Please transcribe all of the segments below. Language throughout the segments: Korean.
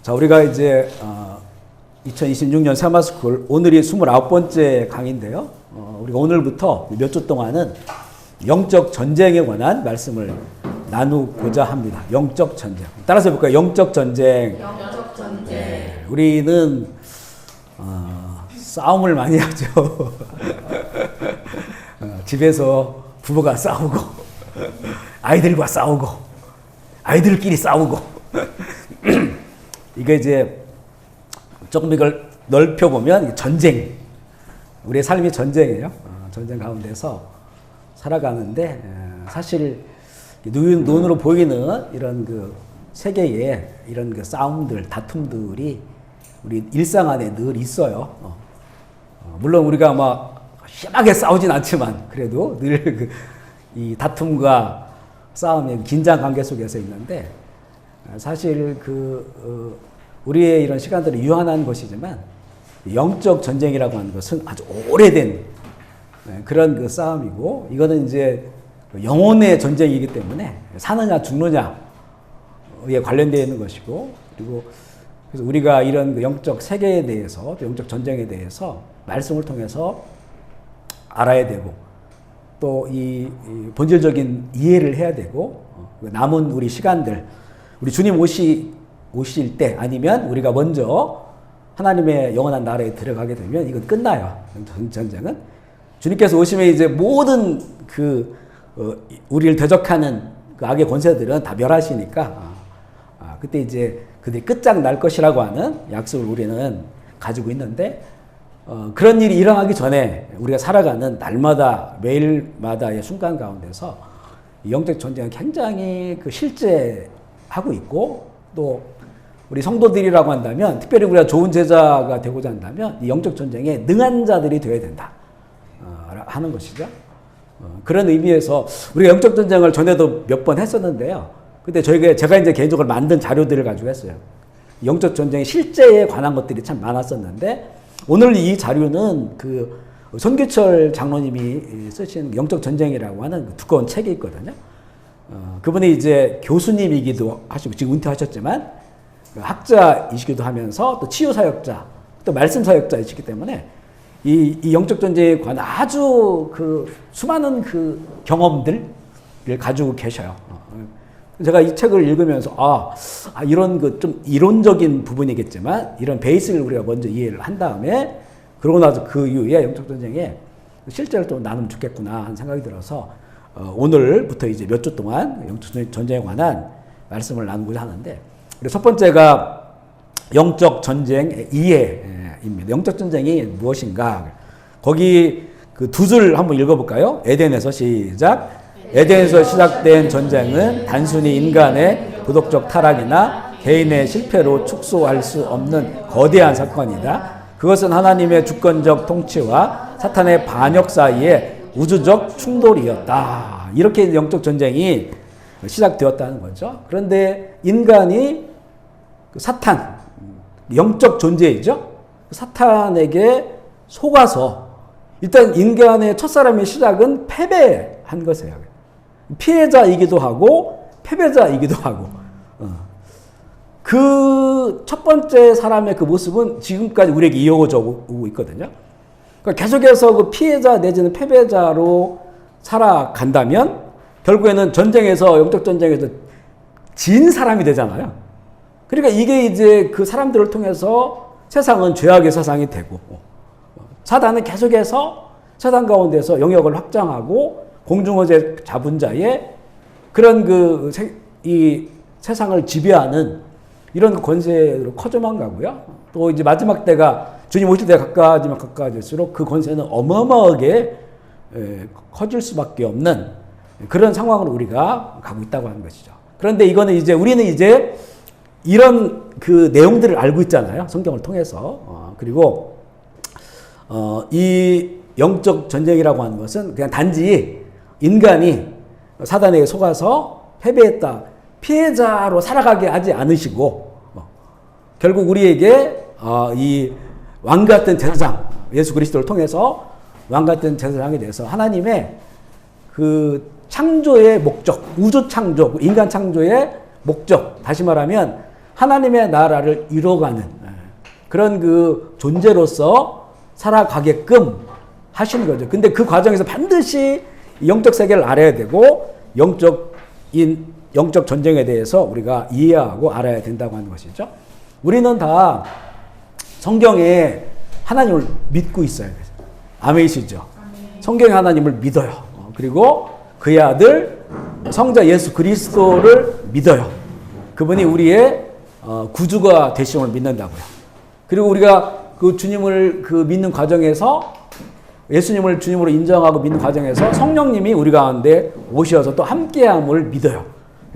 자, 우리가 이제 2026년 세마스쿨 오늘이 29번째 강의인데요. 우리가 오늘부터 몇 주 동안은 영적 전쟁에 관한 말씀을 나누고자 합니다. 영적 전쟁. 따라서 해볼까요? 영적 전쟁. 영적 전쟁. 네, 우리는 싸움을 많이 하죠. 집에서 부부가 싸우고 아이들과 싸우고 아이들끼리 싸우고 이게 이제 조금 이걸 넓혀보면 전쟁, 우리의 삶이 전쟁이에요. 전쟁 가운데서 살아가는데 사실 눈으로 보이는 이런 그 세계의 이런 그 싸움들, 다툼들이 우리 일상 안에 늘 있어요. 물론 우리가 막 심하게 싸우진 않지만 그래도 늘 이 다툼과 싸움의 긴장 관계 속에서 있는데 사실 우리의 이런 시간들이 유한한 것이지만 영적 전쟁이라고 하는 것은 아주 오래된 그런 그 싸움이고 이거는 이제 영혼의 전쟁이기 때문에 사느냐 죽느냐에 관련되어 있는 것이고 그리고 그래서 우리가 이런 그 영적 세계에 대해서 또 영적 전쟁에 대해서 말씀을 통해서 알아야 되고 또 이 본질적인 이해를 해야 되고 남은 우리 시간들 우리 주님 오실 때 아니면 우리가 먼저 하나님의 영원한 나라에 들어가게 되면 이건 끝나요. 전쟁은 주님께서 오시면 이제 모든 우리를 대적하는 그 악의 권세들은 다 멸하시니까 그때 이제 그들이 끝장날 것이라고 하는 약속을 우리는 가지고 있는데 그런 일이 일어나기 전에 우리가 살아가는 날마다 매일마다의 순간 가운데서 영적 전쟁은 굉장히 실제하고 있고 또 우리 성도들이라고 한다면 특별히 우리가 좋은 제자가 되고자 한다면 이 영적 전쟁에 능한 자들이 되어야 된다 하는 것이죠. 그런 의미에서 우리가 영적 전쟁을 전에도 몇 번 했었는데요. 근데 제가 이제 개인적으로 만든 자료들을 가지고 했어요. 영적 전쟁의 실제에 관한 것들이 참 많았었는데 오늘 이 자료는 손규철 장로님이 쓰신 영적 전쟁이라고 하는 두꺼운 책이 있거든요. 그분이 이제 교수님이기도 하시고 지금 은퇴하셨지만 학자이시기도 하면서 또 치유사역자, 또 말씀사역자이시기 때문에 이 영적 전쟁에 관한 아주 수많은 경험들을 가지고 계셔요. 제가 이 책을 읽으면서 이런 좀 이론적인 부분이겠지만 이런 베이스를 우리가 먼저 이해를 한 다음에 그러고 나서 그 이후에 영적 전쟁에 실제로 좀 나누면 좋겠구나 하는 생각이 들어서 오늘부터 이제 몇 주 동안 영적 전쟁에 관한 말씀을 나누고자 하는데 첫 번째가 영적 전쟁의 이해입니다. 영적 전쟁이 무엇인가? 거기 두 줄 한번 읽어볼까요? 에덴에서 시작. 에덴에서 시작된 전쟁은 단순히 인간의 도덕적 타락이나 개인의 실패로 축소할 수 없는 거대한 사건이다. 그것은 하나님의 주권적 통치와 사탄의 반역 사이의 우주적 충돌이었다. 이렇게 영적 전쟁이 시작되었다는 거죠. 그런데 인간이 사탄, 영적 존재이죠. 사탄에게 속아서 일단 인간의 첫사람의 시작은 패배한 것이에요. 피해자이기도 하고 패배자이기도 하고 그 첫 번째 사람의 그 모습은 지금까지 우리에게 이어져 오고 있거든요. 그러니까 계속해서 피해자 내지는 패배자로 살아간다면 결국에는 전쟁에서 영적 전쟁에서 진 사람이 되잖아요. 그러니까 이게 이제 그 사람들을 통해서 세상은 죄악의 세상이 되고 사단은 계속해서 세상 가운데서 영역을 확장하고 공중어제 잡은 자의 그런 이 세상을 지배하는 이런 권세로 커져만 가고요. 또 이제 마지막 때가 주님 오실 때가 가까워질수록 그 권세는 어마어마하게 커질 수밖에 없는 그런 상황으로 우리가 가고 있다고 하는 것이죠. 그런데 이거는 우리는 이런 내용들을 알고 있잖아요. 성경을 통해서. 그리고 이 영적 전쟁이라고 하는 것은 그냥 단지 인간이 사단에게 속아서 패배했다. 피해자로 살아가게 하지 않으시고 결국 우리에게 이 왕같은 제사장 예수 그리스도를 통해서 왕같은 제사장에 대해서 하나님의 창조의 목적, 우주 창조, 인간 창조의 목적, 다시 말하면 하나님의 나라를 이뤄가는 그런 그 존재로서 살아가게끔 하시는 거죠. 근데 그 과정에서 반드시 영적 세계를 알아야 되고 영적 전쟁에 대해서 우리가 이해하고 알아야 된다고 하는 것이죠. 우리는 다 성경에 하나님을 믿고 있어야 돼요. 아멘이시죠? 성경에 하나님을 믿어요. 그리고 그의 아들 성자 예수 그리스도를 믿어요. 그분이 우리의 구주가 되심을 믿는다고요. 그리고 우리가 그 주님을 그 믿는 과정에서 예수님을 주님으로 인정하고 믿는 과정에서 성령님이 우리 가운데 오셔서 또 함께함을 믿어요.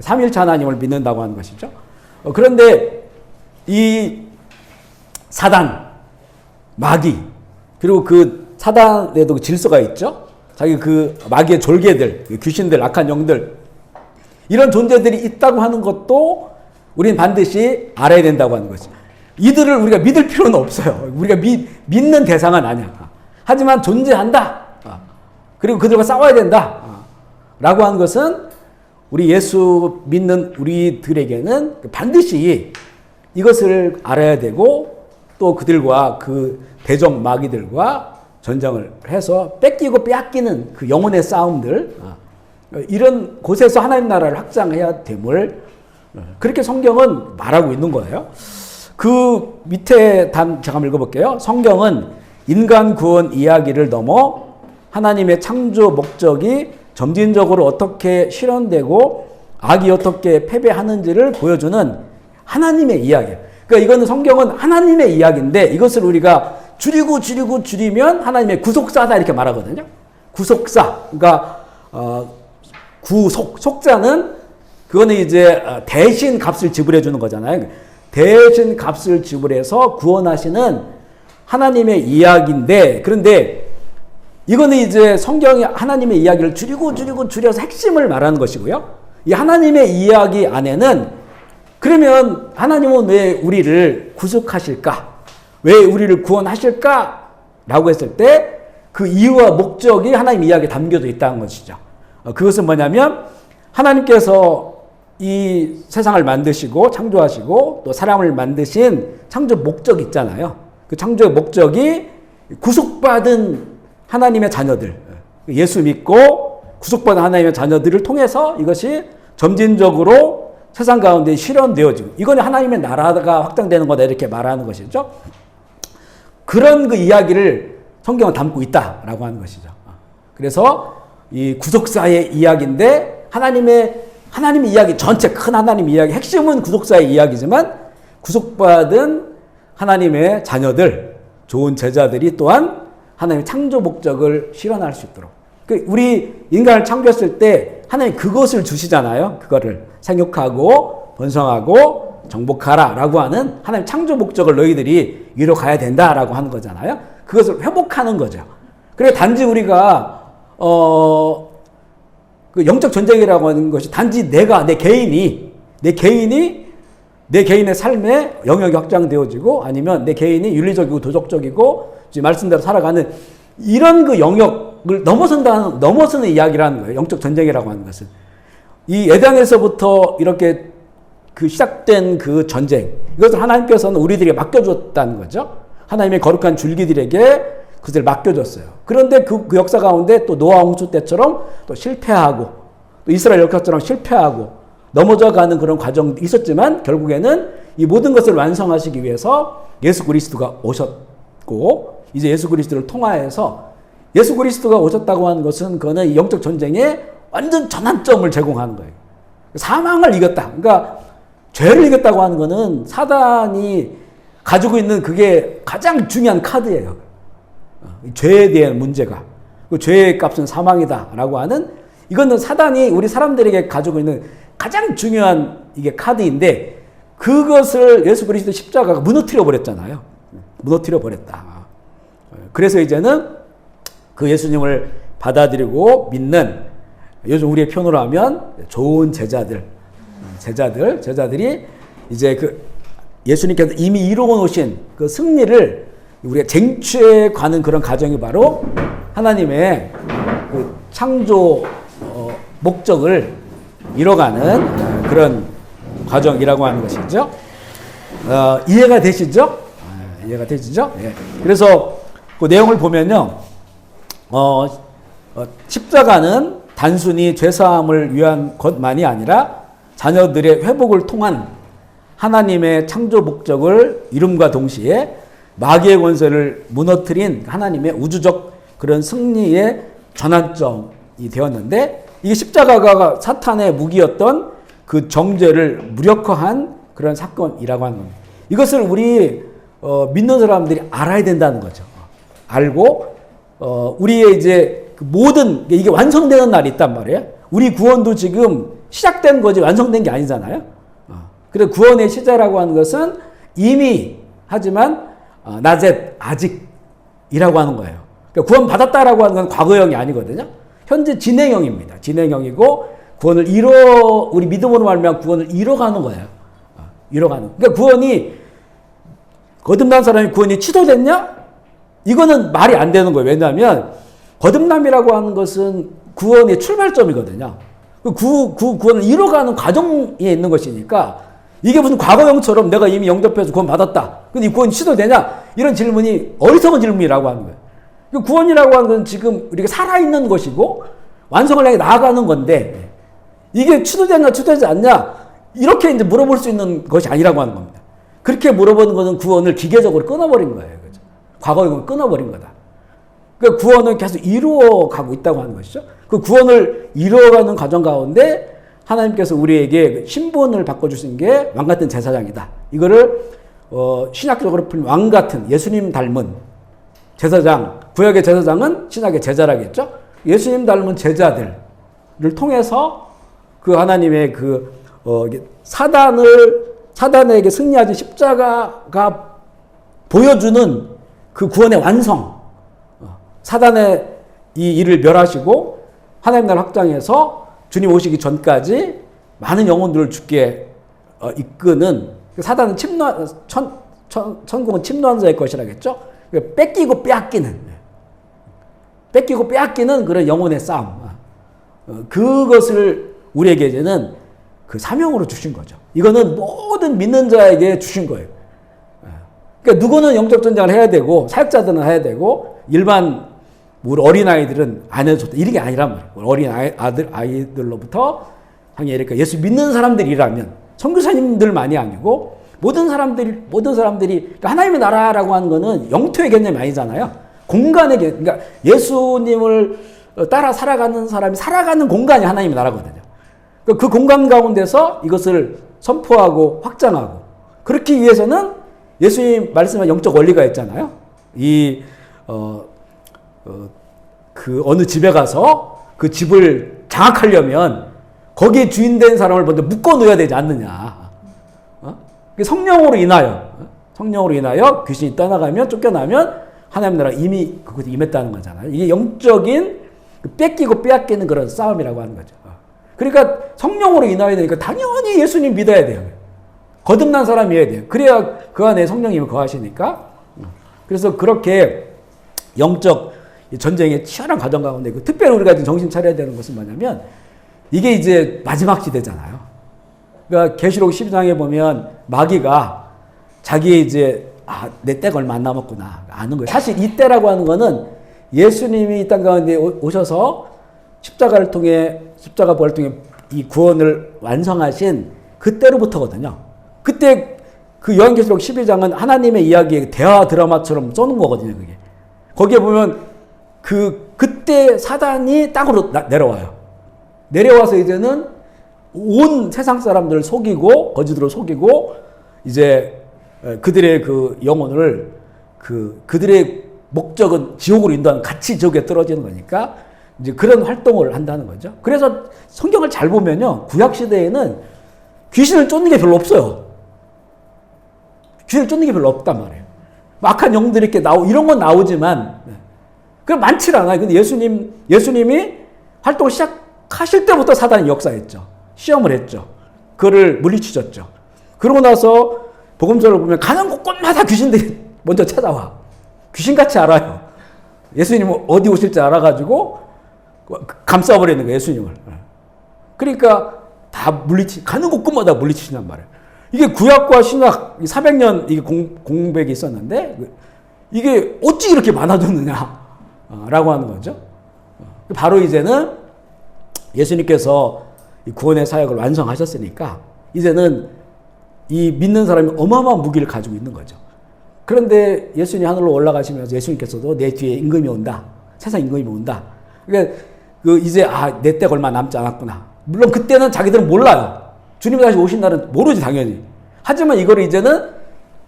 삼일체 하나님을 믿는다고 하는 것이죠. 그런데 이 사단, 마귀, 그리고 그 사단에도 질서가 있죠. 자기 그 마귀의 졸개들, 귀신들, 악한 영들, 이런 존재들이 있다고 하는 것도 우리는 반드시 알아야 된다고 하는 거죠. 이들을 우리가 믿을 필요는 없어요. 우리가 믿는 대상은 아니야. 하지만 존재한다. 그리고 그들과 싸워야 된다. 라고 하는 것은 우리 예수 믿는 우리들에게는 반드시 이것을 알아야 되고 또 그들과 그 대적 마귀들과 전쟁을 해서 뺏기고 빼앗기는 그 영혼의 싸움들, 이런 곳에서 하나님 나라를 확장해야 됨을 그렇게 성경은 말하고 있는 거예요. 그 밑에 제가 한번 읽어볼게요. 성경은 인간 구원 이야기를 넘어 하나님의 창조 목적이 점진적으로 어떻게 실현되고 악이 어떻게 패배하는지를 보여주는 하나님의 이야기예요. 그러니까 이거는 성경은 하나님의 이야기인데 이것을 우리가 줄이면 하나님의 구속사다 이렇게 말하거든요. 구속사. 그러니까 속자는 그거는 이제 대신 값을 지불해 주는 거잖아요. 대신 값을 지불해서 구원하시는 하나님의 이야기인데, 그런데 이거는 이제 성경이 하나님의 이야기를 줄여서 핵심을 말하는 것이고요. 이 하나님의 이야기 안에는 그러면 하나님은 왜 우리를 구속하실까? 왜 우리를 구원하실까? 라고 했을 때 그 이유와 목적이 하나님 이야기에 담겨져 있다는 것이죠. 그것은 뭐냐면 하나님께서 이 세상을 만드시고 창조하시고 또 사람을 만드신 창조 목적이 있잖아요. 그 창조의 목적이 구속받은 하나님의 자녀들, 예수 믿고 구속받은 하나님의 자녀들을 통해서 이것이 점진적으로 세상 가운데 실현되어지고 이거는 하나님의 나라가 확장되는 거다 이렇게 말하는 것이죠. 그런 그 이야기를 성경은 담고 있다라고 하는 것이죠. 그래서 이 구속사의 이야기인데 하나님의 이야기 전체 큰 하나님 이야기 핵심은 구속사의 이야기지만 구속받은 하나님의 자녀들, 좋은 제자들이 또한 하나님의 창조 목적을 실현할 수 있도록. 우리 인간을 창조했을 때 하나님 그것을 주시잖아요. 그거를 생육하고 번성하고 정복하라 라고 하는 하나님 창조 목적을 너희들이 이뤄가야 된다라고 하는 거잖아요. 그것을 회복하는 거죠. 그래 단지 우리가 그 영적 전쟁이라고 하는 것이 단지 내 개인의 삶에 영역이 확장되어지고 아니면 내 개인이 윤리적이고 도덕적이고 말씀대로 살아가는 이런 그 영역을 넘어서는 이야기라는 거예요. 영적 전쟁이라고 하는 것은. 이 에덴에서부터 이렇게 그 시작된 그 전쟁, 이것을 하나님께서는 우리들에게 맡겨줬다는 거죠. 하나님의 거룩한 줄기들에게 그것을 맡겨줬어요. 그런데 그 역사 가운데 또 노아 홍수 때처럼 또 실패하고 또 이스라엘 역사처럼 실패하고 넘어져가는 그런 과정도 있었지만 결국에는 이 모든 것을 완성하시기 위해서 예수 그리스도가 오셨고 이제 예수 그리스도를 통하여서 예수 그리스도가 오셨다고 하는 것은 그거는 이 영적 전쟁에 완전 전환점을 제공하는 거예요. 사망을 이겼다. 그러니까 죄를 이겼다고 하는 것은 사단이 가지고 있는 그게 가장 중요한 카드예요. 죄에 대한 문제가. 그 죄의 값은 사망이다라고 하는 이거는 사단이 우리 사람들에게 가지고 있는 가장 중요한 이게 카드인데 그것을 예수 그리스도 십자가가 무너뜨려 버렸잖아요. 무너뜨려 버렸다. 그래서 이제는 그 예수님을 받아들이고 믿는 요즘 우리의 표현으로 하면 좋은 제자들이 이제 그 예수님께서 이미 이루어 놓으신 그 승리를 우리가 쟁취해 가는 그런 과정이 바로 하나님의 그 창조 목적을 이뤄가는 그런 과정이라고 하는 것이죠. 이해가 되시죠? 이해가 되시죠? 예. 그래서 그 내용을 보면요, 십자가는 단순히 죄사함을 위한 것만이 아니라 자녀들의 회복을 통한 하나님의 창조 목적을 이룸과 동시에 마귀의 권세를 무너뜨린 하나님의 우주적 그런 승리의 전환점이 되었는데, 이게 십자가가 사탄의 무기였던 그 정죄를 무력화한 그런 사건이라고 하는 겁니다. 이것을 우리 믿는 사람들이 알아야 된다는 거죠. 알고 우리의 이제 모든 이게 완성되는 날이 있단 말이에요. 우리 구원도 지금 시작된 거지 완성된 게 아니잖아요. 그래서 구원의 시작이라고 하는 것은 이미 하지만 나젯 아직이라고 하는 거예요. 그러니까 구원 받았다라고 하는 건 과거형이 아니거든요. 현재 진행형입니다. 진행형이고 구원을 우리 믿음으로 말미암아 구원을 이뤄가는 거예요. 이뤄가는. 그러니까 구원이 거듭난 사람이 구원이 취소됐냐? 이거는 말이 안 되는 거예요. 왜냐하면 거듭남이라고 하는 것은 구원의 출발점이거든요. 구원을 이뤄가는 과정에 있는 것이니까 이게 무슨 과거형처럼 내가 이미 영접해서 구원 받았다. 근데 이 구원이 취소되냐? 이런 질문이 어리석은 질문이라고 하는 거예요. 구원이라고 하는 건 지금 우리가 살아있는 것이고 완성을 향해 나아가는 건데 이게 취소되냐 취소되지 않냐 이렇게 이제 물어볼 수 있는 것이 아니라고 하는 겁니다. 그렇게 물어보는 것은 구원을 기계적으로 끊어버린 거예요. 그죠? 과거형을 끊어버린 거다. 그러니까 구원은 계속 이루어가고 있다고 하는 것이죠. 그 구원을 이루어가는 과정 가운데 하나님께서 우리에게 신분을 바꿔주신 게 왕같은 제사장이다. 이거를 신학적으로 풀면 왕같은 예수님 닮은 제사장, 구약의 제사장은 신약의 제자라겠죠. 예수님 닮은 제자들을 통해서 그 하나님의 사단에게 승리하지 십자가가 보여주는 그 구원의 완성, 사단의 이 일을 멸하시고 하나님 나라 확장해서 주님 오시기 전까지 많은 영혼들을 죽게 이끄는 사단은 천국은 침노한 자의 것이라겠죠. 뺏기고 빼앗기는 그런 영혼의 싸움. 그것을 우리에게 이제는 그 사명으로 주신 거죠. 이거는 모든 믿는 자에게 주신 거예요. 그러니까 누구는 영적 전쟁을 해야 되고 사역자들은 해야 되고 일반 우리 어린아이들은 안 해도 좋다. 이런 게 아니란 말이에요. 어린 아이들로부터 당연히 그러니까 예수 믿는 사람들이라면 선교사님들만이 아니고 모든 사람들이 그러니까 하나님의 나라라고 하는 거는 영토의 개념이 아니잖아요. 공간의 개념. 그러니까 예수님을 따라 살아가는 사람이 살아가는 공간이 하나님의 나라거든요. 그 공간 가운데서 이것을 선포하고 확장하고 그렇기 위해서는 예수님 말씀한 영적 원리가 있잖아요. 그 어느 집에 가서 그 집을 장악하려면 거기에 주인 된 사람을 먼저 묶어 놓아야 되지 않느냐. 성령으로 인하여 귀신이 떠나가면 쫓겨나면 하나님 나라가 이미 그것에 임했다는 거잖아요. 이게 영적인 뺏기고 빼앗기는 그런 싸움이라고 하는 거죠. 그러니까 성령으로 인하여야 되니까 당연히 예수님 믿어야 돼요. 거듭난 사람이어야 돼요. 그래야 그 안에 성령님이 거하시니까. 그래서 그렇게 영적 전쟁의 치열한 과정 가운데 특별히 우리가 지금 정신 차려야 되는 것은 뭐냐면 이게 이제 마지막 시대잖아요. 그러니까 계시록 12장에 보면 마귀가 자기 이제 내 때가 얼마 안 남았구나 아는 거예요. 사실 이 때라고 하는 거는 예수님이 이 땅 가운데 오셔서 십자가 부활을 통해 이 구원을 완성하신 그때로부터거든요. 그때 그 요한계시록 12장은 하나님의 이야기의 대화 드라마처럼 써놓은 거거든요. 그게. 거기에 보면 그때 사단이 땅으로 내려와요. 내려와서 이제는 온 세상 사람들을 속이고 거짓으로 속이고 이제 그들의 그 영혼을 그들의 목적은 지옥으로 인도하는 같이 지옥에 떨어지는 거니까 이제 그런 활동을 한다는 거죠. 그래서 성경을 잘 보면요. 구약 시대에는 귀신을 쫓는 게 별로 없어요. 귀신을 쫓는 게 별로 없단 말이에요. 악한 영들이 이렇게 이런 건 나오지만 그건 많지 않아요. 근데 예수님이 활동을 시작하실 때부터 사단이 역사했죠. 시험을 했죠. 그를 물리치셨죠. 그러고 나서 복음서를 보면 가는 곳곳마다 귀신들이 먼저 찾아와. 귀신같이 알아요. 예수님 어디 오실지 알아가지고 감싸버리는 거예요. 예수님을. 그러니까 다 가는 곳곳마다 물리치신단 말이에요. 이게 구약과 신약 400년 이게 공백이 있었는데 이게 어찌 이렇게 많아졌느냐라고 하는 거죠. 바로 이제는 예수님께서 구원의 사역을 완성하셨으니까 이제는 이 믿는 사람이 어마어마한 무기를 가지고 있는 거죠. 그런데 예수님이 하늘로 올라가시면서 예수님께서도 내 뒤에 임금이 온다. 세상 임금이 온다. 그러니까 이제 내 때가 얼마 남지 않았구나. 물론 그때는 자기들은 몰라요. 주님이 다시 오신 날은 모르지 당연히. 하지만 이거를 이제는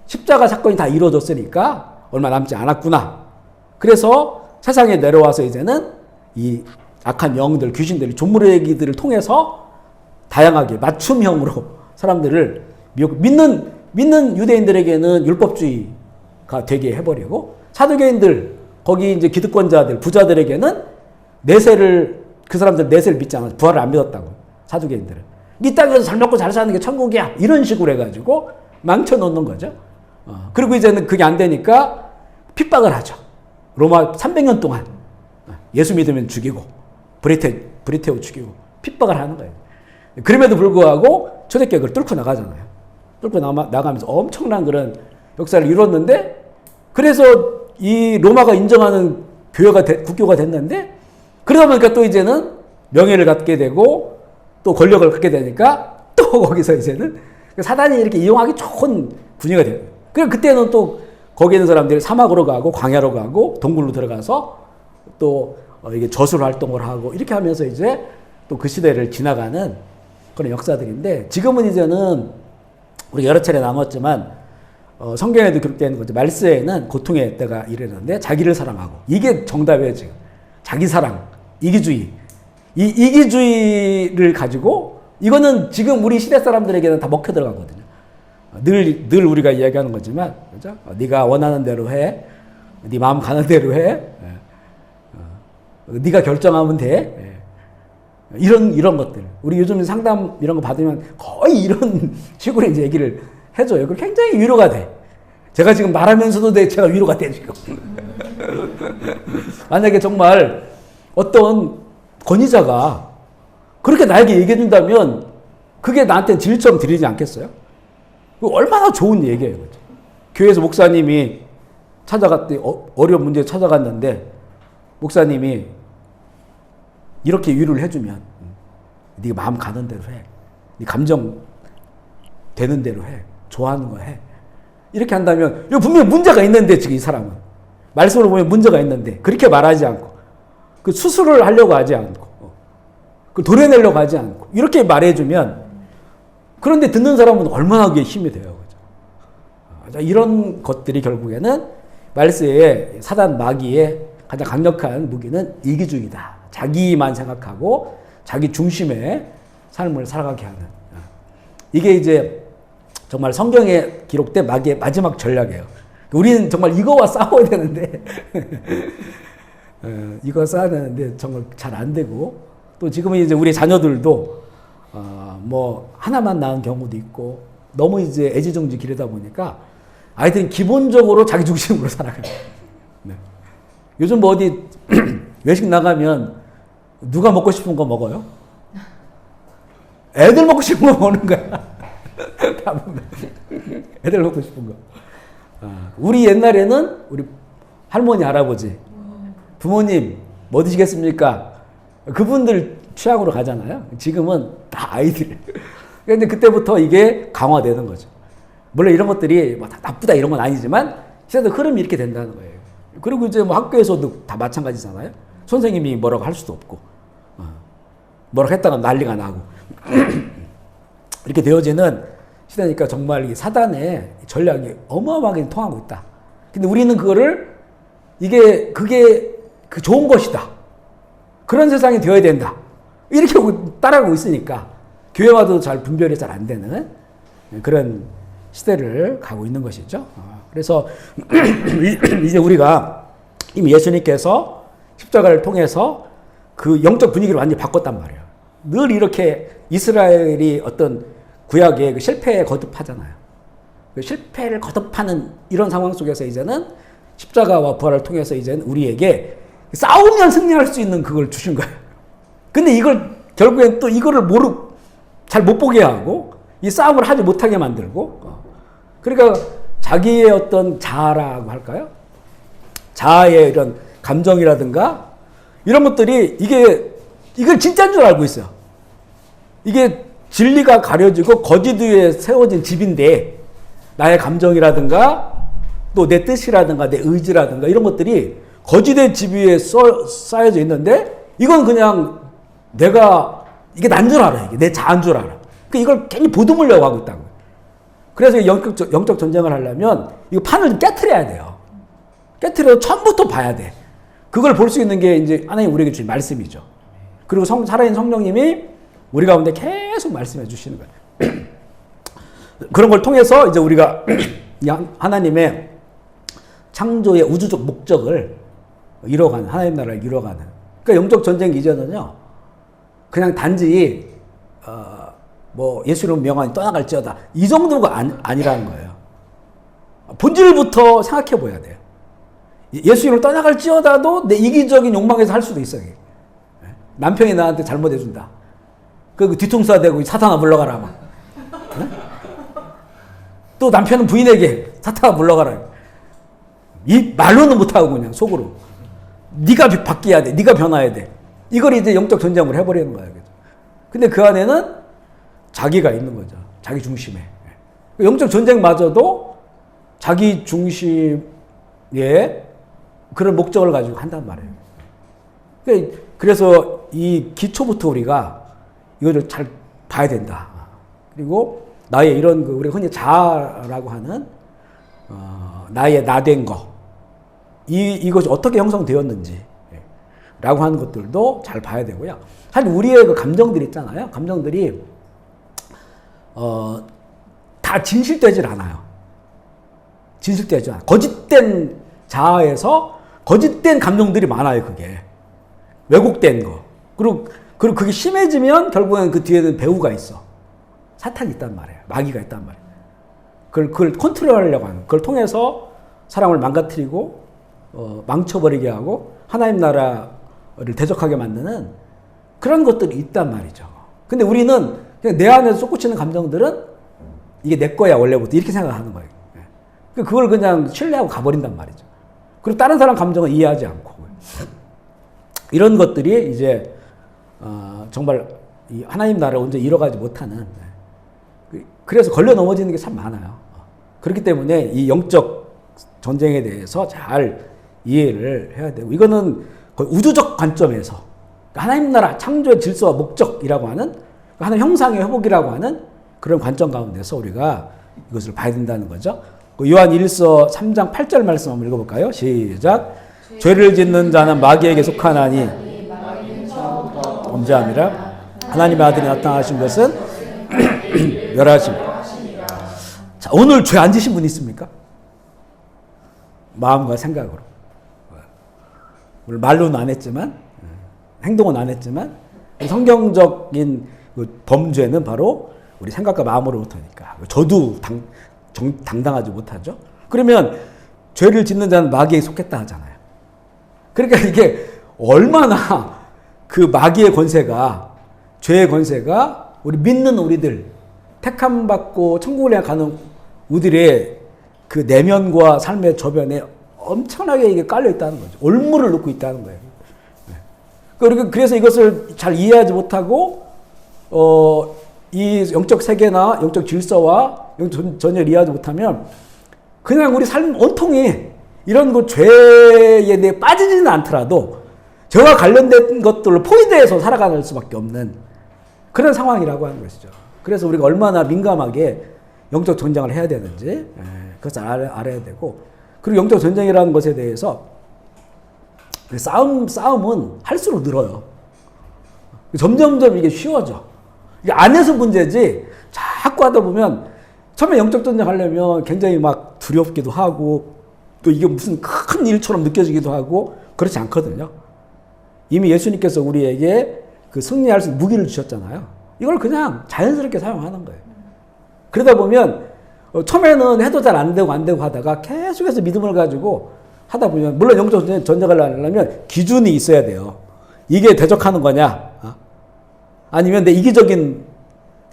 십자가 사건이 다 이루어졌으니까 얼마 남지 않았구나. 그래서 세상에 내려와서 이제는 이 악한 영들, 귀신들, 존무레기들을 통해서 다양하게 맞춤형으로 사람들을 믿는 유대인들에게는 율법주의가 되게 해버리고 사두개인들, 거기 이제 기득권자들, 부자들에게는 그 사람들 내세를 믿지 않아서 부활을 안 믿었다고. 사두개인들은. 이 땅에서 잘 먹고 잘 사는 게 천국이야. 이런 식으로 해가지고 망쳐놓는 거죠. 그리고 이제는 그게 안 되니까 핍박을 하죠. 로마 300년 동안 예수 믿으면 죽이고 브리테오 죽이고 핍박을 하는 거예요. 그럼에도 불구하고 초대교회를 뚫고 나가잖아요. 뚫고 나가면서 엄청난 그런 역사를 이뤘는데 그래서 이 로마가 인정하는 국교가 됐는데 그러다 보니까 또 이제는 명예를 갖게 되고 또 권력을 갖게 되니까 또 거기서 이제는 사단이 이렇게 이용하기 좋은 분위기가 돼요. 그럼 그때는 또 거기 있는 사람들이 사막으로 가고 광야로 가고 동굴로 들어가서 또 이게 저술 활동을 하고 이렇게 하면서 이제 또 그 시대를 지나가는 그런 역사들인데 지금은 이제는 우리 여러 차례 나눴지만 성경에도 기록되는 거죠. 말세에는 고통의 때가 이르는데 자기를 사랑하고 이게 정답이에요 지금. 자기 사랑, 이기주의. 이 이기주의를 가지고 이거는 지금 우리 시대 사람들에게는 다 먹혀 들어가거든요. 늘 우리가 이야기하는 거지만, 그죠? 네가 원하는 대로 해, 네 마음 가는 대로 해, 네가 결정하면 돼. 이런 것들. 우리 요즘 상담 이런 거 받으면 거의 이런 식으로 이제 얘기를 해줘요. 그 굉장히 위로가 돼. 제가 지금 말하면서도 제가 위로가 돼 지금. 만약에 정말 어떤 권위자가 그렇게 나에게 얘기해준다면 그게 나한테 진리처럼 들리지 않겠어요? 얼마나 좋은 얘기예요. 그렇죠? 교회에서 목사님이 찾아갔더니 어려운 문제 찾아갔는데 목사님이 이렇게 위로를 해주면 네가 마음 가는 대로 해. 네 감정 되는 대로 해. 좋아하는 거 해. 이렇게 한다면 이거 분명히 문제가 있는데 지금 이 사람은. 말씀으로 보면 문제가 있는데 그렇게 말하지 않고 그 수술을 하려고 하지 않고 그 도려내려고 하지 않고 이렇게 말해주면 그런데 듣는 사람은 얼마나 그게 힘이 돼요. 그죠? 이런 것들이 결국에는 말세의 사단 마귀의 가장 강력한 무기는 이기주의다. 자기만 생각하고 자기 중심의 삶을 살아가게 하는. 이게 이제 정말 성경에 기록된 마귀의 마지막 전략이에요. 우리는 정말 이거와 싸워야 되는데 이거 싸워야 되는데 정말 잘 안 되고 또 지금은 이제 우리 자녀들도 뭐 하나만 낳은 경우도 있고 너무 이제 애지중지 기르다 보니까 아이들은 기본적으로 자기 중심으로 살아가요. 네. 요즘 뭐 어디 외식 나가면 누가 먹고 싶은 거 먹어요? 애들 먹고 싶은 거 먹는 거야. 애들 먹고 싶은 거. 우리 옛날에는 우리 할머니, 할아버지, 부모님 뭐 드시겠습니까? 그분들 취향으로 가잖아요. 지금은 다 아이들. 그런데 그때부터 이게 강화되는 거죠. 물론 이런 것들이 뭐 나쁘다 이런 건 아니지만 시대의 흐름이 이렇게 된다는 거예요. 그리고 이제 뭐 학교에서도 다 마찬가지잖아요. 선생님이 뭐라고 할 수도 없고 뭐라고 했다가 난리가 나고 이렇게 되어지는 시대니까 정말 이 사단의 전략이 어마어마하게 통하고 있다. 근데 우리는 그거를 그게 그 좋은 것이다. 그런 세상이 되어야 된다. 이렇게 따라가고 있으니까 교회와도 잘 분별이 잘 안 되는 그런 시대를 가고 있는 것이죠. 그래서 이제 우리가 이미 예수님께서 십자가를 통해서 그 영적 분위기를 완전히 바꿨단 말이에요. 늘 이렇게 이스라엘이 어떤 구약의 그 실패에 거듭하잖아요. 그 실패를 거듭하는 이런 상황 속에서 이제는 십자가와 부활을 통해서 이제는 우리에게 싸우면 승리할 수 있는 그걸 주신 거예요. 근데 이걸 결국엔 또 이거를 잘 못 보게 하고 이 싸움을 하지 못하게 만들고, 그러니까 자기의 어떤 자아라고 할까요? 자아의 이런 감정이라든가 이런 것들이 이걸 진짜인 줄 알고 있어요. 이게 진리가 가려지고 거짓 위에 세워진 집인데 나의 감정이라든가 또 내 뜻이라든가 내 의지라든가 이런 것들이 거짓의 집 위에 쌓여져 있는데 이건 그냥 이게 난 줄 알아. 이게 내 자아인 줄 알아. 그러니까 이걸 괜히 보듬으려고 하고 있다고. 그래서 영적 전쟁을 하려면 이거 판을 좀 깨트려야 돼요. 깨트려서 처음부터 봐야 돼. 그걸 볼 수 있는 게 이제 하나님 우리에게 주신 말씀이죠. 그리고 살아있는 성령님이 우리 가운데 계속 말씀해 주시는 거예요. 그런 걸 통해서 이제 우리가 하나님의 창조의 우주적 목적을 이뤄가는, 하나님 나라를 이뤄가는. 그러니까 영적 전쟁 이전은요, 그냥 단지, 예수 이름 명하니 떠나갈지어다. 이 정도가 아니라는 거예요. 본질부터 생각해 보야 돼요. 예수 이름으로 떠나갈지어다도 내 이기적인 욕망에서 할 수도 있어요. 남편이 나한테 잘못해준다. 그 뒤통수가 되고 사탄아 물러가라. 막. 또 남편은 부인에게 사탄아 물러가라. 이 말로는 못하고 그냥 속으로. 네가 바뀌어야 돼. 네가 변화해야 돼. 이걸 이제 영적 전쟁을 해버리는 거예요. 근데 그 안에는 자기가 있는 거죠. 자기 중심에. 영적 전쟁마저도 자기 중심의 그런 목적을 가지고 한단 말이에요. 그래서 이 기초부터 우리가 이거를 잘 봐야 된다. 그리고 나의 이런 우리가 흔히 자아라고 하는 나의 나된 거 이것이 어떻게 형성되었는지 라고 하는 것들도 잘 봐야 되고요. 사실 우리의 그 감정들이 있잖아요. 감정들이 다 진실되질 않아요. 진실되지 않아요. 거짓된 자아에서 거짓된 감정들이 많아요. 그게 왜곡된 거. 그리고 그게 심해지면 결국엔 그 뒤에는 배우가 있어. 사탄이 있단 말이에요. 마귀가 있단 말이에요. 그걸 컨트롤하려고 하는. 그걸 통해서 사람을 망가뜨리고 망쳐버리게 하고 하나님 나라를 대적하게 만드는 그런 것들이 있단 말이죠. 근데 우리는 그냥 내 안에서 솟구치는 감정들은 이게 내 거야 원래부터 이렇게 생각하는 거예요. 그걸 그냥 신뢰하고 가버린단 말이죠. 그리고 다른 사람 감정은 이해하지 않고 이런 것들이 이제 정말 이 하나님 나라를 언제 이뤄가지 못하는 그래서 걸려 넘어지는 게 참 많아요. 그렇기 때문에 이 영적 전쟁에 대해서 잘 이해를 해야 되고 이거는 거의 우주적 관점에서 하나님 나라 창조의 질서와 목적이라고 하는 하나님 형상의 회복이라고 하는 그런 관점 가운데서 우리가 이것을 봐야 된다는 거죠. 요한 1서 3장 8절 말씀 한번 읽어볼까요? 시작. 죄를 짓는 자는 마귀에게 속하나니 범죄함이라 하나님의 아들이 나타나신 것은 멸하십니다. 자, 오늘 죄 안 지신 분 있습니까? 마음과 생각으로. 말로는 안 했지만, 행동은 안 했지만, 성경적인 그 범죄는 바로 우리 생각과 마음으로부터니까. 저도 당당하지 못하죠. 그러면 죄를 짓는 자는 마귀에 속했다 하잖아요. 그러니까 이게 얼마나 그 마귀의 권세가, 죄의 권세가 우리 믿는 우리들, 택함받고 천국을 향해 가는 우리들의 그 내면과 삶의 저변에 엄청나게 이게 깔려 있다는 거죠. 올무를 놓고 있다는 거예요. 그래서 이것을 잘 이해하지 못하고, 이 영적 세계나 영적 질서와 영적 전쟁을 이해하지 못하면, 그냥 우리 삶 온통이 이런 그 죄에 대해 빠지지는 않더라도, 저와 관련된 것들로 포위되어서 살아가는 수밖에 없는 그런 상황이라고 하는 것이죠. 그래서 우리가 얼마나 민감하게 영적 전쟁을 해야 되는지, 그것을 알아야 되고, 그리고 영적 전쟁이라는 것에 대해서 싸움은 할수록 늘어요. 점점점 이게 쉬워져. 이게 안에서 문제지, 자꾸 하다 보면, 처음에 영적 전쟁 하려면 굉장히 막 두렵기도 하고, 또 이게 무슨 큰 일처럼 느껴지기도 하고, 그렇지 않거든요. 이미 예수님께서 우리에게 그 승리할 수 있는 무기를 주셨잖아요. 이걸 그냥 자연스럽게 사용하는 거예요. 그러다 보면, 처음에는 해도 잘 안 되고 하다가 계속해서 믿음을 가지고 하다 보면, 물론 영적 전쟁을 하려면 기준이 있어야 돼요. 이게 대적하는 거냐? 아니면 내 이기적인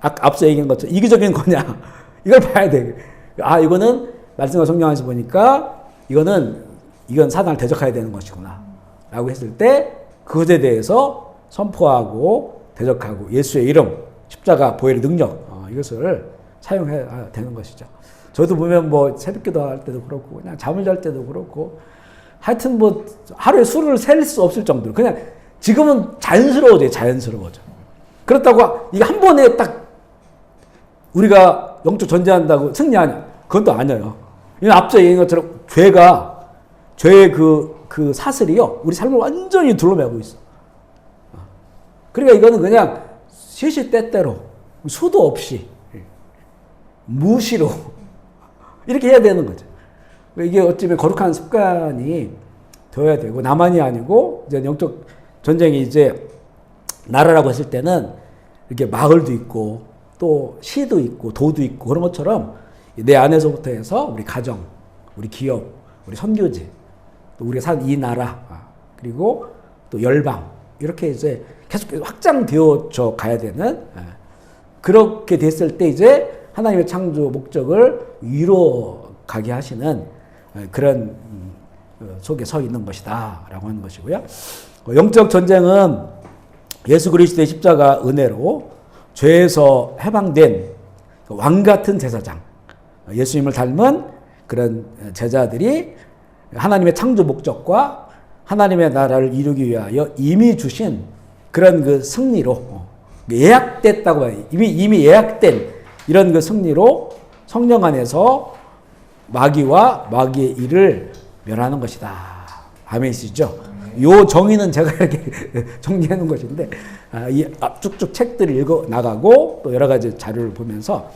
앞서 얘기한 것처럼 이기적인 거냐 이걸 봐야 돼. 이거는 말씀과 성경에서 보니까 이건 사단을 대적해야 되는 것이구나 라고 했을 때 그것에 대해서 선포하고 대적하고 예수의 이름, 십자가, 보혈의 능력 이것을 사용해야 되는 것이죠. 저도 보면 뭐 새벽기도 할 때도 그렇고 그냥 잠을 잘 때도 그렇고 하여튼 뭐 하루에 술을 셀 수 없을 정도로 그냥 지금은 자연스러워져. 그렇다고 이게 한 번에 딱 우리가 영적 전쟁한다고 승리하냐? 그건 또 아니에요. 앞서 얘기한 것처럼 죄의 그 사슬이요 우리 삶을 완전히 둘러매고 있어. 그러니까 이거는 그냥 시시때때로 수도 없이 무시로 이렇게 해야 되는 거죠. 이게 어쩌면 거룩한 습관이 되어야 되고 나만이 아니고 이제 영적 전쟁이 이제 나라라고 했을 때는 이렇게 마을도 있고 또 시도 있고 도도 있고 그런 것처럼 내 안에서부터 해서 우리 가정, 우리 기업, 우리 선교지, 또 우리가 산 이 나라 그리고 또 열방 이렇게 이제 계속 확장되어져 가야 되는 그렇게 됐을 때 이제 하나님의 창조 목적을 이루어가게 하시는 그런 속에 서 있는 것이다 라고 하는 것이고요. 영적 전쟁은 예수 그리스도의 십자가 은혜로 죄에서 해방된 왕같은 제사장, 예수님을 닮은 그런 제자들이 하나님의 창조 목적과 하나님의 나라를 이루기 위하여 이미 주신 그런 그 승리로 예약됐다고 해요. 이미 예약된 이런 그 승리로 성령 안에서 마귀와 마귀의 일을 멸하는 것이다. 아멘이시죠? 요 정의는 제가 이렇게 정리해 놓은 것인데 이 쭉쭉 책들을 읽어 나가고 또 여러 가지 자료를 보면서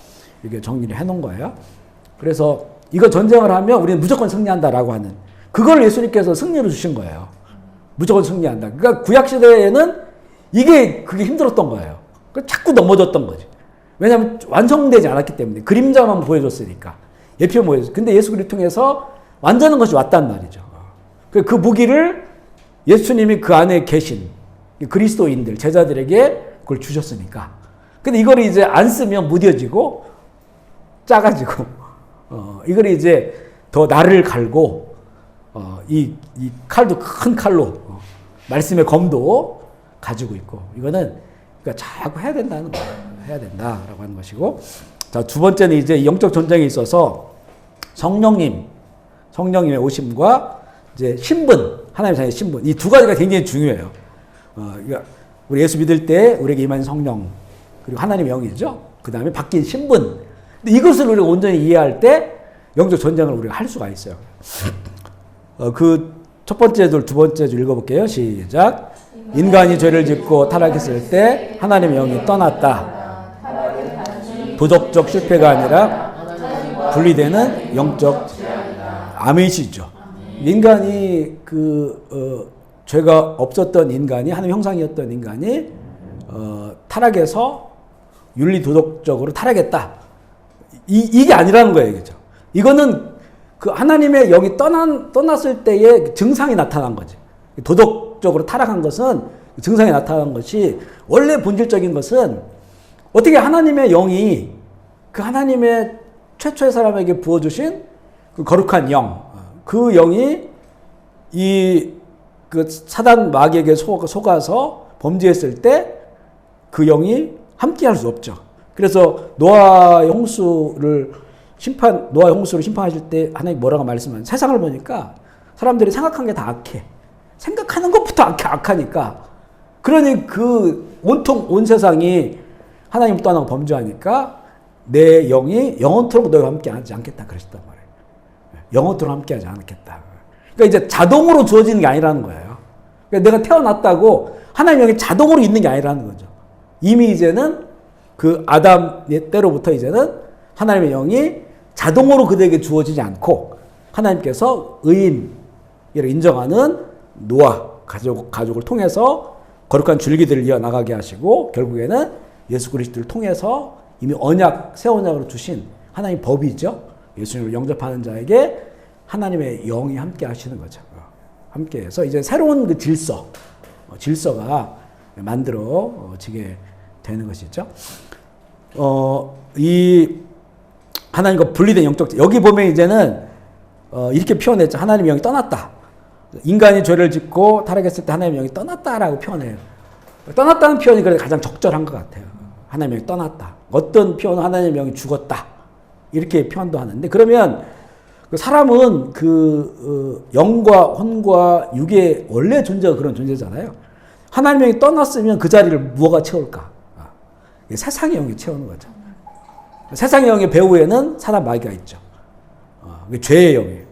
이렇게 정리를 해 놓은 거예요. 그래서 이거 전쟁을 하면 우리는 무조건 승리한다라고 하는 그걸 예수님께서 승리로 주신 거예요. 무조건 승리한다. 그러니까 구약 시대에는 그게 힘들었던 거예요. 자꾸 넘어졌던 거지. 왜냐하면 완성되지 않았기 때문에 그림자만 보여줬으니까 예표 보여줬어. 근데 예수 그리스도를 통해서 완전한 것이 왔단 말이죠. 그 무기를 예수님이 그 안에 계신 그리스도인들 제자들에게 그걸 주셨으니까. 근데 이걸 이제 안 쓰면 무뎌지고 작아지고 이걸 이제 더 나를 갈고 이 칼도 큰 칼로 말씀의 검도 가지고 있고 이거는 그러니까 자꾸 해야 된다는 거예요. 해야 된다라고 하는 것이고 자, 두 번째는 이제 영적 전쟁에 있어서 성령님의 오심과 이제 신분 하나님의 자녀의 신분 이 두 가지가 굉장히 중요해요. 그러니까 우리 예수 믿을 때 우리에게 임한 성령 그리고 하나님의 영이죠. 그 다음에 바뀐 신분. 근데 이것을 우리가 온전히 이해할 때 영적 전쟁을 우리가 할 수가 있어요. 그 첫 번째 줄, 두 번째 줄 읽어볼게요. 시작. 인간이 죄를 짓고 타락했을 때 하나님의 영이 떠났다. 도덕적 실패가 아니라 분리되는 영적 아멘이시죠. 인간이 죄가 없었던 인간이 하나님 형상이었던 인간이 타락해서 윤리 도덕적으로 타락했다. 이게 아니라는 거예요, 그죠? 이거는 그 하나님의 영이 떠났을 때의 증상이 나타난 거지. 도덕적으로 타락한 것은 증상이 나타난 것이 원래 본질적인 것은 어떻게 하나님의 영이 그 하나님의 최초의 사람에게 부어주신 그 거룩한 영, 그 영이 그 사단 마귀에게 속아서 범죄했을 때 그 영이 함께 할 수 없죠. 그래서 노아의 홍수를 심판하실 때 하나님 뭐라고 말씀하냐. 세상을 보니까 사람들이 생각한 게 다 악해. 생각하는 것부터 악하니까. 그러니 온통 온 세상이 하나님을 떠나고 범죄하니까 내 영이 영원토록 너희와 함께 하지 않겠다 그러셨단 말이에요. 영원토록 함께 하지 않겠다. 그러니까 이제 자동으로 주어지는 게 아니라는 거예요. 그러니까 내가 태어났다고 하나님의 영이 자동으로 있는 게 아니라는 거죠. 이미 이제는 그 아담의 때로부터 이제는 하나님의 영이 자동으로 그들에게 주어지지 않고 하나님께서 의인을 인정하는 노아 가족을 통해서 거룩한 줄기들을 이어나가게 하시고 결국에는 예수 그리스도를 통해서 이미 새 언약으로 주신 하나님 법이죠. 예수님을 영접하는 자에게 하나님의 영이 함께 하시는 거죠. 함께 해서 이제 새로운 그 질서가 만들어지게 되는 것이죠. 이 하나님과 분리된 영적, 여기 보면 이제는 이렇게 표현했죠. 하나님의 영이 떠났다. 인간이 죄를 짓고 타락했을 때 하나님의 영이 떠났다라고 표현해요. 떠났다는 표현이 그래도 가장 적절한 것 같아요. 하나님의 영이 떠났다. 어떤 표현은 하나님의 영이 죽었다. 이렇게 표현도 하는데, 그러면 사람은 영과 혼과 육의 원래 존재가 그런 존재잖아요. 하나님의 영이 떠났으면 그 자리를 무엇가 채울까? 세상의 영이 채우는 거죠. 세상의 영의 배후에는 사단 마귀가 있죠. 죄의 영이에요.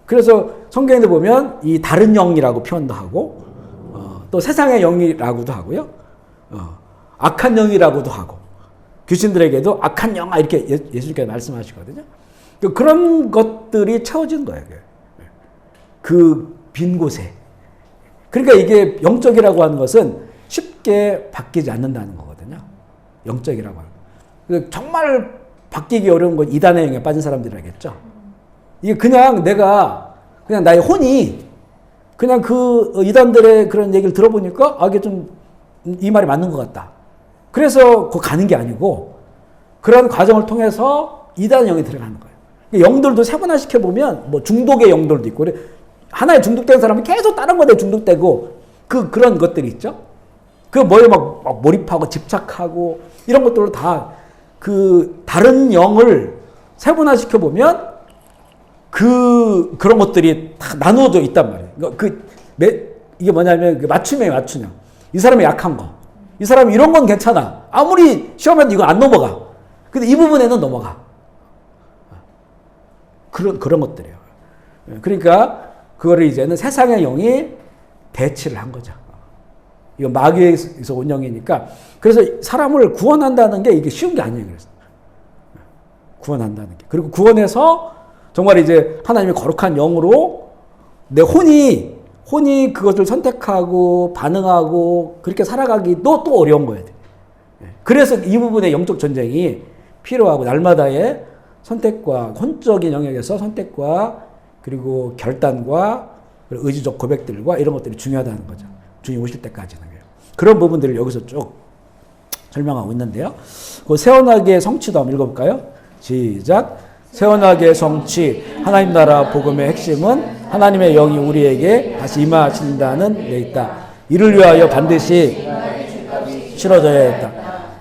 그래서 성경에 보면 이 다른 영이라고 표현도 하고, 또 세상의 영이라고도 하고요. 악한 영이라고도 하고, 귀신들에게도 악한 영아 이렇게 예수님께서 말씀하시거든요. 그런 것들이 채워지는 거예요. 그 빈 곳에. 그러니까 이게 영적이라고 하는 것은 쉽게 바뀌지 않는다는 거거든요. 영적이라고 하는 거. 정말 바뀌기 어려운 건 이단의 영에 빠진 사람들이라겠죠. 이게 그냥 나의 혼이 그냥 그 이단들의 그런 얘기를 들어보니까 이게 좀 이 말이 맞는 것 같다. 그래서 그 가는 게 아니고 그런 과정을 통해서 이단의 영이 들어가는 거예요. 영들도 세분화시켜 보면 뭐 중독의 영들도 있고, 하나에 중독된 사람은 계속 다른 것에 중독되고 그런 것들이 있죠. 그 뭐에 막 몰입하고 집착하고 이런 것들로 다 그 다른 영을 세분화시켜 보면 그런 것들이 다 나누어져 있단 말이에요. 이게 뭐냐면 맞춤이에요, 맞춤형. 이 사람이 약한 거. 이 사람이 이런 건 괜찮아. 아무리 시험해도 이거 안 넘어가. 근데 이 부분에는 넘어가. 그런 것들이에요. 그러니까 그거를 이제는 세상의 영이 대치를 한 거죠. 이거 마귀에서 온 영이니까. 그래서 사람을 구원한다는 게 이게 쉬운 게 아니에요. 그래서 구원한다는 게. 그리고 구원해서 정말 이제 하나님의 거룩한 영으로 내 혼이 그것을 선택하고 반응하고 그렇게 살아가기도 또 어려운 거예요. 그래서 이 부분의 영적 전쟁이 필요하고, 날마다의 선택과 혼적인 영역에서 선택과 그리고 결단과 그리고 의지적 고백들과 이런 것들이 중요하다는 거죠. 주님 오실 때까지는. 그런 부분들을 여기서 쭉 설명하고 있는데요. 그 새언약의 성취도 한번 읽어볼까요? 시작. 새언약의 성취, 하나님 나라 복음의 핵심은 하나님의 영이 우리에게 다시 임하신다는 데 있다. 이를 위하여 반드시 치러져야 했다.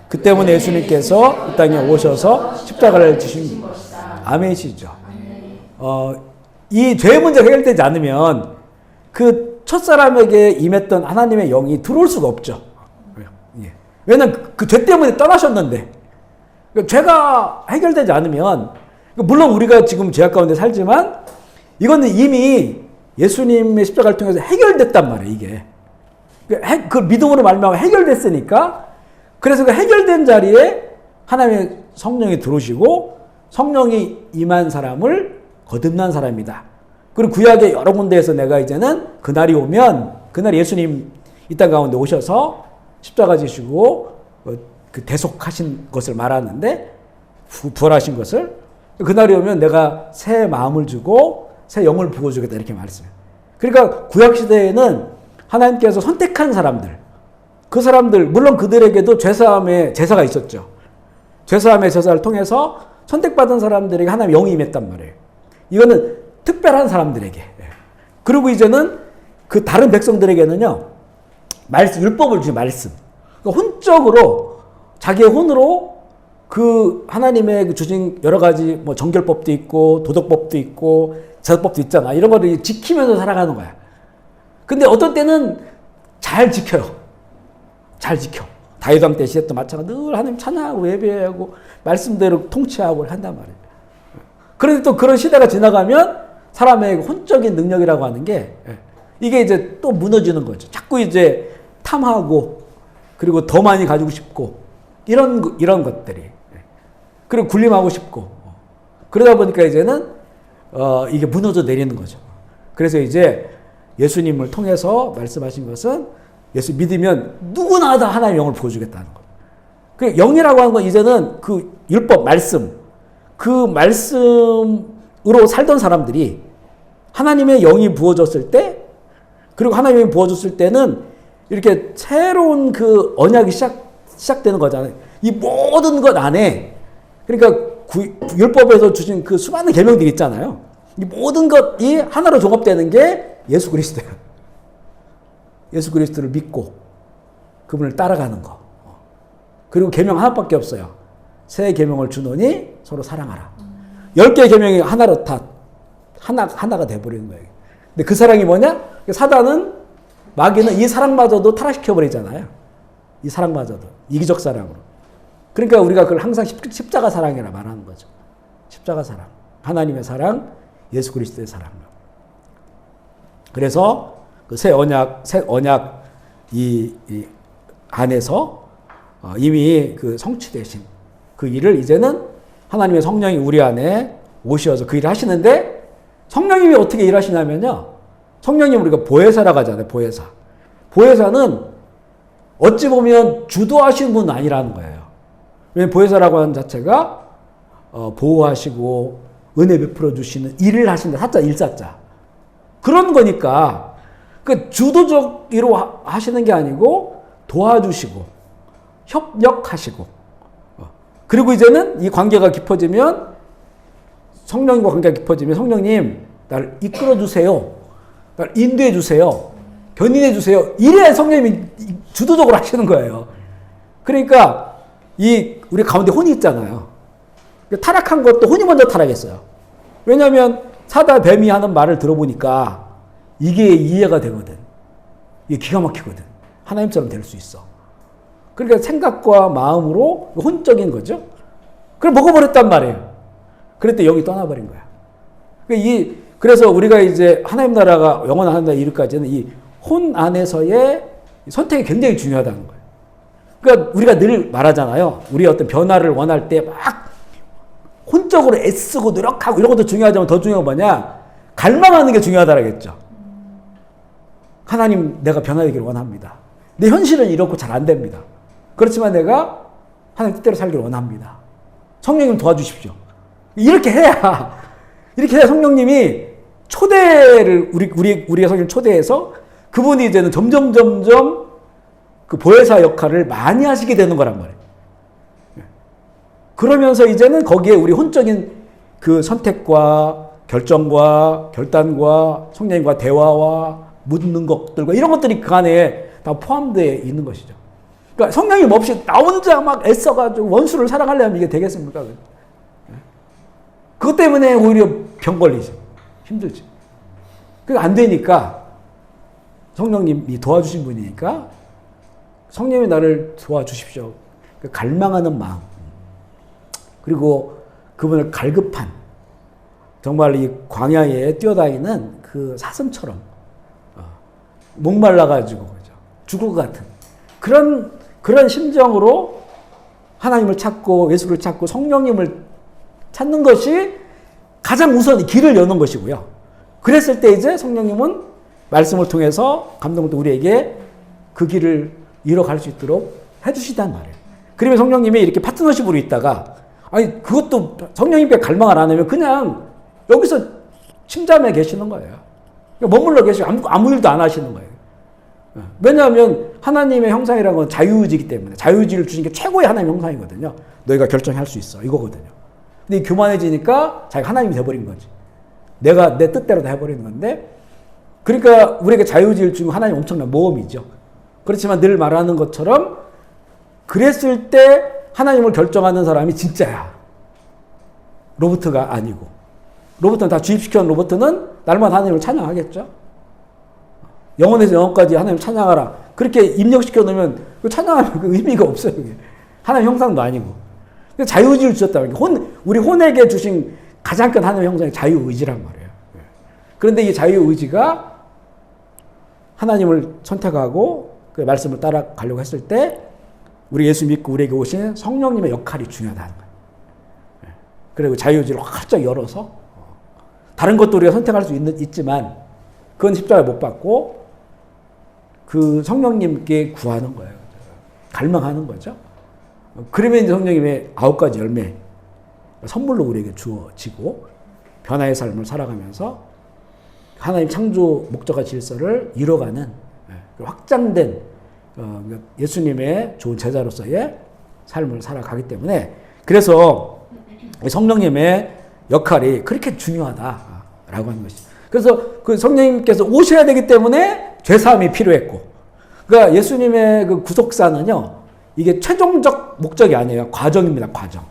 그 때문에 예수님께서 이 땅에 오셔서 십자가를 지신 아멘이시죠. 이 죄의 문제가 해결되지 않으면 그 첫사람에게 임했던 하나님의 영이 들어올 수가 없죠. 왜냐면 그 죄 때문에 떠나셨는데, 죄가 해결되지 않으면, 물론 우리가 지금 죄악 가운데 살지만 이거는 이미 예수님의 십자가를 통해서 해결됐단 말이에요. 이게 그 믿음으로 말미암아 해결됐으니까, 그래서 그 해결된 자리에 하나님의 성령이 들어오시고 성령이 임한 사람을 거듭난 사람이다. 그리고 구약의 여러 군데에서 내가 이제는 그날이 오면, 그날 예수님 이 땅 가운데 오셔서 십자가 지시고 그 대속하신 것을 말하는데, 부활하신 것을, 그날이 오면 내가 새 마음을 주고 새 영을 부어주겠다 이렇게 말했어요. 그러니까 구약시대에는 하나님께서 선택한 사람들, 그 사람들, 물론 그들에게도 죄사함의 제사가 있었죠. 죄사함의 제사를 통해서 선택받은 사람들에게 하나님의 영이 임했단 말이에요. 이거는 특별한 사람들에게. 그리고 이제는 그 다른 백성들에게는요, 율법을 주신 말씀. 그러니까 혼적으로, 자기의 혼으로 그 하나님의 주신 여러 가지 뭐 정결법도 있고 도덕법도 있고 제사법도 있잖아. 이런 거를 지키면서 살아가는 거야. 근데 어떤 때는 잘 지켜요. 잘 지켜. 다윗 왕 때 시대도 마찬가지. 늘 하나님 찬양하고 예배하고 말씀대로 통치하고 한단 말이에요. 그런데 또 그런 시대가 지나가면 사람의 혼적인 능력이라고 하는 게 이게 이제 또 무너지는 거죠. 자꾸 이제 탐하고 그리고 더 많이 가지고 싶고 이런 것들이, 그리고 군림하고 싶고, 그러다 보니까 이제는 이게 무너져 내리는 거죠. 그래서 이제 예수님을 통해서 말씀하신 것은, 예수 믿으면 누구나 다 하나님의 영을 부어주겠다는 거. 그 영이라고 하는 건 이제는 그 율법 말씀, 그 말씀으로 살던 사람들이 하나님의 영이 부어졌을 때, 그리고 하나님의 영이 부어졌을 때는 이렇게 새로운 그 언약이 시작되는 거잖아요. 이 모든 것 안에, 그러니까 율법에서 주신 그 수많은 계명들이 있잖아요. 이 모든 것이 하나로 종합되는 게 예수 그리스도예요. 예수 그리스도를 믿고 그분을 따라가는 거. 그리고 계명 하나밖에 없어요. 새 계명을 주노니 서로 사랑하라. 10개의 계명이 하나로 다 하나가 돼버리는 거예요. 근데 그 사랑이 뭐냐? 사단은, 마귀는 이 사랑마저도 타락시켜버리잖아요. 이 사랑마저도. 이기적 사랑으로. 그러니까 우리가 그걸 항상 십자가 사랑이라 말하는 거죠. 십자가 사랑. 하나님의 사랑, 예수 그리스도의 사랑. 그래서 그 새 언약 이 안에서 이미 그 성취되신 그 일을 이제는 하나님의 성령이 우리 안에 오셔서 그 일을 하시는데, 성령님이 어떻게 일하시냐면요. 성령님 우리가 보혜사라고 하잖아요. 보혜사. 보혜사는 어찌 보면 주도하시는 분은 아니라는 거예요. 왜냐하면 보혜사라고 하는 자체가 보호하시고 은혜 베풀어 주시는 일을 하신다. 사자, 일사자. 그런 거니까 그 주도적으로 하시는 게 아니고 도와주시고 협력하시고, 그리고 이제는 이 관계가 깊어지면, 성령님과 관계가 깊어지면 성령님 나를 이끌어 주세요. 나를 인도해 주세요. 견인해 주세요. 이래야 성령님이 주도적으로 하시는 거예요. 그러니까 우리 가운데 혼이 있잖아요. 타락한 것도 혼이 먼저 타락했어요. 왜냐하면 사다 뱀이 하는 말을 들어보니까 이게 이해가 되거든. 이게 기가 막히거든. 하나님처럼 될 수 있어. 그러니까 생각과 마음으로 혼적인 거죠. 그걸 먹어버렸단 말이에요. 그랬더니 영이 떠나버린 거야. 그래서 우리가 이제 하나님 나라가 영원한 하나님 나라 이르기까지는 이 혼 안에서의 선택이 굉장히 중요하다는 거예요. 그러니까 우리가 늘 말하잖아요. 우리 어떤 변화를 원할 때 막 혼적으로 애쓰고 노력하고 이런 것도 중요하지만 더 중요한 건 뭐냐? 갈망하는 게 중요하다라겠죠. 하나님, 내가 변화되기를 원합니다. 내 현실은 이렇고 잘 안 됩니다. 그렇지만 내가 하나님 뜻대로 살기를 원합니다. 성령님 도와주십시오. 이렇게 해야 성령님이 초대를, 우리의 성령 초대해서 그분이 이제는 점점 그 보혜사 역할을 많이 하시게 되는 거란 말이에요. 그러면서 이제는 거기에 우리 혼적인 그 선택과 결정과 결단과 성령님과 대화와 묻는 것들과 이런 것들이 그 안에 다 포함되어 있는 것이죠. 그러니까 성령님 없이 나 혼자 막 애써가지고 원수를 사랑하려면 이게 되겠습니까? 그것 때문에 오히려 병 걸리죠. 힘들죠. 그게 안 되니까 성령님이 도와주신 분이니까 성령님이 나를 도와주십시오. 갈망하는 마음. 그리고 그분을 갈급한, 정말 이 광야에 뛰어다니는 그 사슴처럼 목말라가지고 죽을 것 같은 그런 심정으로 하나님을 찾고 예수를 찾고 성령님을 찾는 것이 가장 우선 길을 여는 것이고요. 그랬을 때 이제 성령님은 말씀을 통해서 감동을 또 우리에게 그 길을 이뤄갈 수 있도록 해주시단 말이에요. 그러면 성령님이 이렇게 파트너십으로 있다가, 아니 그것도 성령님께 갈망을 안 하면 그냥 여기서 침잠에 계시는 거예요. 머물러 계시고 아무 일도 안 하시는 거예요. 왜냐하면 하나님의 형상이라는 건 자유의지이기 때문에, 자유의지를 주신 게 최고의 하나님의 형상이거든요. 너희가 결정할 수 있어, 이거거든요. 근데 교만해지니까 자기가 하나님이 돼버린 거지. 내가 내 뜻대로 다 해버리는 건데, 그러니까 우리에게 자유의지를 주고 하나님 엄청난 모험이죠. 그렇지만 늘 말하는 것처럼 그랬을 때 하나님을 결정하는 사람이 진짜야. 로봇가 아니고. 로봇은 다 주입시켜놓은 로봇은 날마다 하나님을 찬양하겠죠. 영혼에서 영혼까지 하나님 찬양하라. 그렇게 입력시켜 놓으면 그 찬양하면 그 의미가 없어요. 그게. 하나님 형상도 아니고. 자유의지를 주셨다는 게 우리 혼에게 주신 가장 큰 하나님의 형상이 자유의지란 말이에요. 그런데 이 자유의지가 하나님을 선택하고 그 말씀을 따라가려고 했을 때 우리 예수 믿고 우리에게 오신 성령님의 역할이 중요하다는 거예요. 그리고 자유의지를 활짝 열어서 다른 것도 우리가 선택할 수 있지만 그건 십자가에 못 받고 그 성령님께 구하는 거예요. 갈망하는 거죠. 그러면 이제 성령님의 9가지 열매 선물로 우리에게 주어지고 변화의 삶을 살아가면서 하나님 창조 목적과 질서를 이뤄가는 확장된 예수님의 좋은 제자로서의 삶을 살아가기 때문에 그래서 성령님의 역할이 그렇게 중요하다라고 하는 것이죠. 그래서 그 성령님께서 오셔야 되기 때문에 죄사함이 필요했고, 그러니까 예수님의 그 구속사는요, 이게 최종적 목적이 아니에요. 과정입니다. 과정.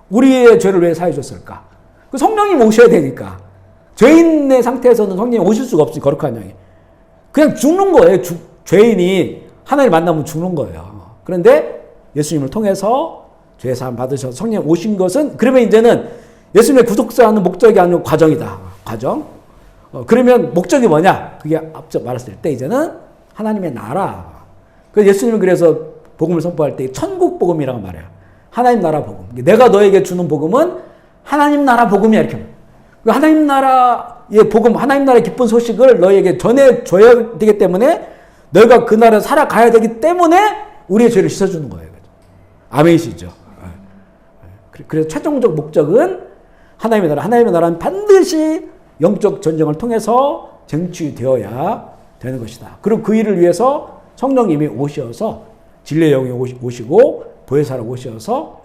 우리의 죄를 왜 사해 줬을까? 그 성령님 오셔야 되니까. 죄인의 상태에서는 성령님 오실 수가 없어요. 거룩한 영이. 그냥 죽는 거예요. 죄인이 하나님 만나면 죽는 거예요. 그런데 예수님을 통해서 죄사함 받으셔서 성령 오신 것은, 그러면 이제는 예수님의 구속사하는 목적이 아니고 과정이다. 과정. 그러면 목적이 뭐냐? 그게 앞서 말했을 때 이제는 하나님의 나라. 그래서 예수님은 그래서 복음을 선포할 때 천국 복음이라고 말해요. 하나님 나라 복음. 내가 너에게 주는 복음은 하나님 나라 복음이야. 이렇게. 하나님 나라의 복음, 하나님 나라의 기쁜 소식을 너에게 전해줘야 되기 때문에 너희가 그 나라에 살아가야 되기 때문에 우리의 죄를 씻어주는 거예요. 아멘이시죠? 그래서 최종적 목적은 하나님의 나라. 하나님의 나라는 반드시 영적 전쟁을 통해서 쟁취되어야 되는 것이다. 그리고 그 일을 위해서 성령님이 오셔서 진리의 영이 오시고 보혜사로 오셔서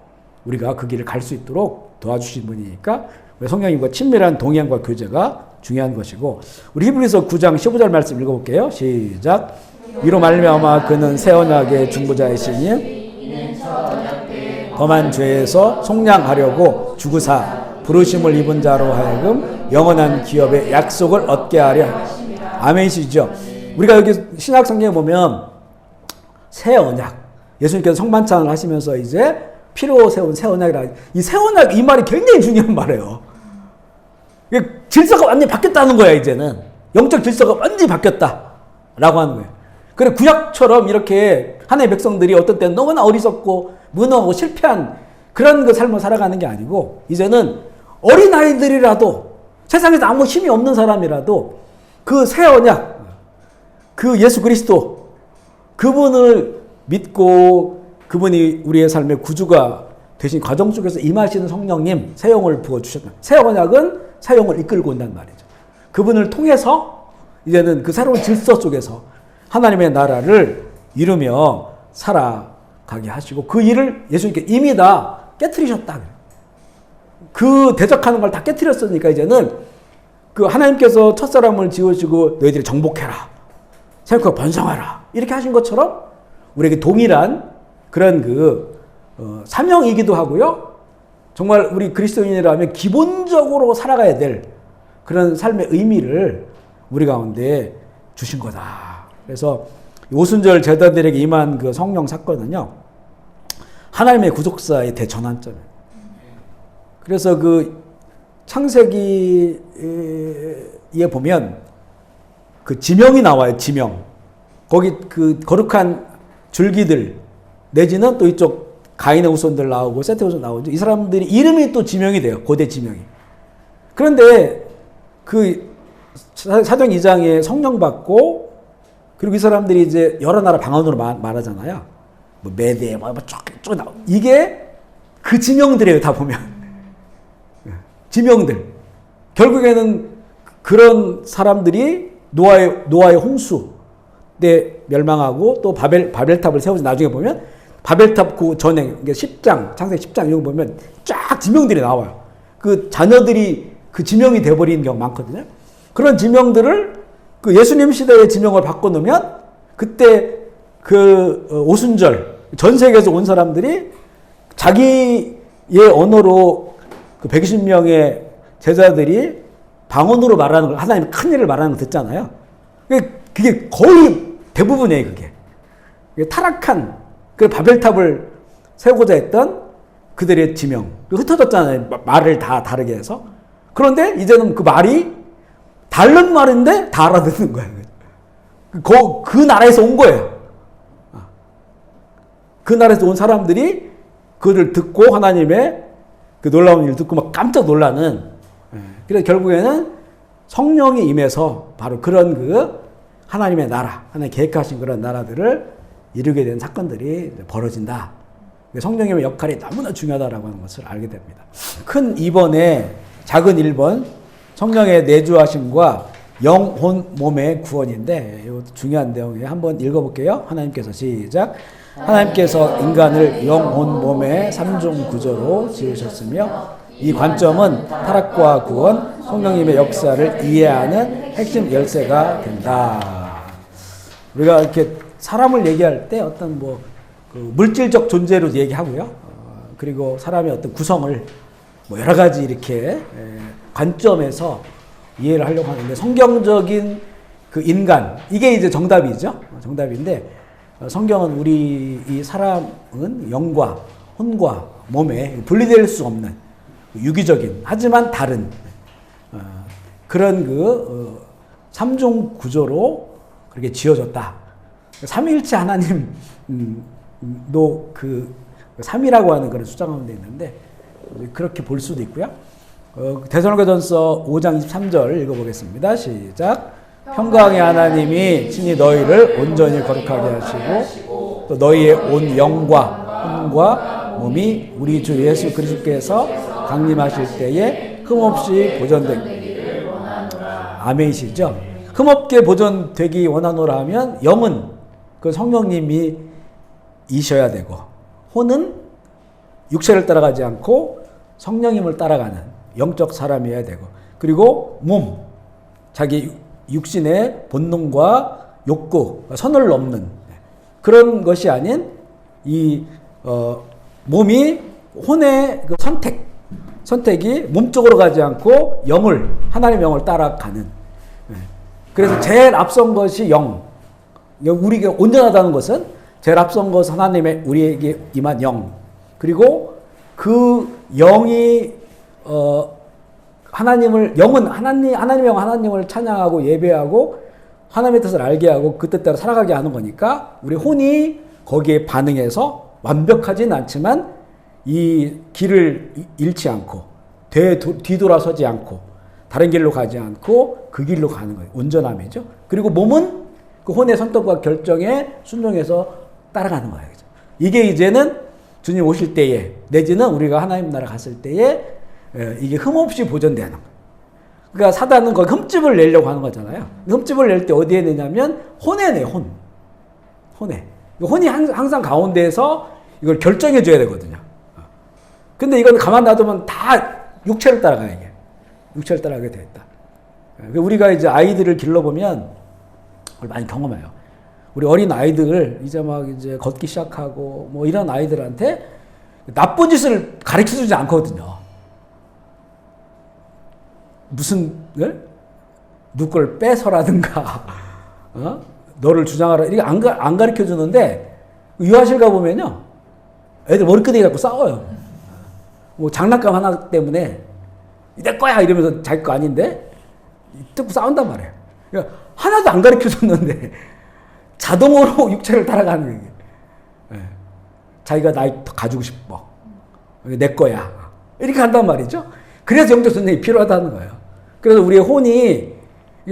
우리가 그 길을 갈 수 있도록 도와주신 분이니까 성령님과 친밀한 동행과 교제가 중요한 것이고, 우리 히브리서 9장 15절 말씀 읽어볼게요. 시작. 이로 말미암아 그는 새 언약의 중보자이시니 범한 죄에서 속량하려고 죽으사 부르심을 입은 자로 하여금 영원한 기업의 약속을 얻게 하려. 아멘이시죠? 우리가 여기 신약 성경에 보면 새 언약, 예수님께서 성만찬을 하시면서 이제 피로 세운 새 언약이라, 이 새 언약, 이 말이 굉장히 중요한 말이에요. 질서가 완전히 바뀌었다는 거야. 이제는 영적 질서가 완전히 바뀌었다라고 하는 거예요. 그래, 구약처럼 이렇게 하나님의 백성들이 어떤 때는 너무나 어리석고 무능하고 실패한 그런 그 삶을 살아가는 게 아니고, 이제는 어린아이들이라도, 세상에서 아무 힘이 없는 사람이라도 그 새 언약, 그 예수 그리스도, 그분을 믿고 그분이 우리의 삶의 구주가 되신 과정 속에서 임하시는 성령님, 새 영을 부어주셨다. 새 언약은 새 영을 이끌고 온단 말이죠. 그분을 통해서 이제는 그 새로운 질서 속에서 하나님의 나라를 이루며 살아가게 하시고, 그 일을 예수님께 이미 다 깨트리셨다. 그 대적하는 걸 다 깨트렸으니까 이제는 그 하나님께서 첫사람을 지으시고 너희들이 정복해라, 생육하고 번성하라, 이렇게 하신 것처럼 우리에게 동일한 그런 사명이기도 하고요. 정말 우리 그리스도인이라면 기본적으로 살아가야 될 그런 삶의 의미를 우리 가운데 주신 거다. 그래서 오순절 제자들에게 임한 그 성령 사건은요, 하나님의 구속사의 대전환점이에요. 그래서 그 창세기에 보면 그 지명이 나와요. 지명. 거기 그 거룩한 줄기들 내지는 또 이쪽 가인의 후손들 나오고 셋의 후손 나오죠. 이 사람들이 이름이 또 지명이 돼요. 고대 지명이. 그런데 그 사도행 2장에 성령 받고, 그리고 이 사람들이 이제 여러 나라 방언으로 말하잖아요. 뭐 메대 쭉 나오. 이게 그 지명들이에요. 다 보면. 지명들. 결국에는 그런 사람들이 노아의 홍수 때 멸망하고 또 바벨탑을 세우지, 나중에 보면 바벨탑 그 전에 10장, 창세기 10장 이런 거 보면 쫙 지명들이 나와요. 그 자녀들이 그 지명이 돼버리는 경우가 많거든요. 그런 지명들을 그 예수님 시대의 지명을 바꿔놓으면 그때 그 오순절 전 세계에서 온 사람들이 자기의 언어로 그 120명의 제자들이 방언으로 말하는 걸, 하나님의 큰 일을 말하는 걸 듣잖아요. 그게 거의 대부분이에요. 그게 타락한 그 바벨탑을 세우고자 했던 그들의 지명. 흩어졌잖아요. 말을 다 다르게 해서. 그런데 이제는 그 말이 다른 말인데 다 알아듣는 거예요. 그 나라에서 온 거예요. 그 나라에서 온 사람들이 그를 듣고 하나님의 그 놀라운 일을 듣고 막 깜짝 놀라는. 그래서 결국에는 성령이 임해서 바로 그런 그 하나님의 나라, 하나님 계획하신 그런 나라들을 이루게 된 사건들이 벌어진다. 성령님의 역할이 너무나 중요하다라고 하는 것을 알게 됩니다. 큰 2번에 작은 1번, 성령의 내주하심과 영혼 몸의 구원인데 이것도 중요한 내용이에요. 한번 읽어볼게요. 하나님께서 시작. 하나님께서 인간을 영, 혼, 몸의 삼중 구조로 지으셨으며 이 관점은 타락과 구원, 성령님의 역사를 이해하는 핵심 열쇠가 된다. 우리가 이렇게 사람을 얘기할 때 어떤 그 물질적 존재로 얘기하고요. 그리고 사람의 어떤 구성을 여러 가지 이렇게 관점에서 이해를 하려고 하는데 성경적인 그 인간, 이게 이제 정답이죠. 정답인데 성경은 우리 이 사람은 영과 혼과 몸에 분리될 수 없는 유기적인 하지만 다른 그런 삼중 구조로 그렇게 지어졌다. 삼위일체 하나님도 그 3이라고 하는 그런 숫자 가운데 있는데 그렇게 볼 수도 있고요. 데살로니가전서 5장 23절 읽어보겠습니다. 시작. 평강의 하나님이 친히 너희를 온전히 거룩하게 하시고 또 너희의 온 영과 혼과 몸이 우리 주 예수 그리스도께서 강림하실 때에 흠없이 보존되기를 아멘이시죠. 흠없게 보존되기 원하노라 하면 영은 그 성령님이 이셔야 되고 혼은 육체를 따라가지 않고 성령님을 따라가는 영적 사람이어야 되고 그리고 몸, 자기 육신의 본능과 욕구, 선을 넘는 그런 것이 아닌 이 몸이 혼의 그 선택이 몸쪽으로 가지 않고 하나님의 영을 따라가는. 그래서 제일 앞선 것이 영. 우리가 온전하다는 것은 제일 앞선 것은 하나님의 우리에게 임한 영. 그리고 그 영이 하나님의 영 하나님을 찬양하고 예배하고 하나님의 뜻을 알게 하고 그 뜻대로 살아가게 하는 거니까 우리 혼이 거기에 반응해서 완벽하진 않지만 이 길을 잃지 않고 뒤돌아서지 않고 다른 길로 가지 않고 그 길로 가는 거예요. 온전함이죠. 그리고 몸은 그 혼의 선택과 결정에 순종해서 따라가는 거예요. 이게 이제는 주님 오실 때에 내지는 우리가 하나님 나라 갔을 때에 이게 흠없이 보존되는 거예요. 그러니까 사단은 거기 흠집을 내려고 하는 거잖아요. 흠집을 낼 때 어디에 내냐면 혼에 내요. 혼에. 혼이 항상 가운데에서 이걸 결정해 줘야 되거든요. 근데 이건 가만 놔두면 다 육체를 따라가요. 이게. 육체를 따라가게 돼 있다. 우리가 이제 아이들을 길러보면 그걸 많이 경험해요. 우리 어린 아이들 이제 막 이제 걷기 시작하고 뭐 이런 아이들한테 나쁜 짓을 가르쳐 주지 않거든요. 무슨 누구 걸 빼서라든가 너를 주장하라 이렇게 안 가르쳐 주는데 유아실 가보면요 애들 머리끄댕이 갖고 싸워요. 뭐 장난감 하나 때문에 내 거야 이러면서 자기 거 아닌데 뜯고 싸운단 말이에요. 그러니까 하나도 안 가르쳐 줬는데 자동으로 육체를 따라가는 거예요. 자기가 나이 더 가지고 싶어. 내 거야. 이렇게 한단 말이죠. 그래서 영적 전쟁이 필요하다는 거예요. 그래서 우리의 혼이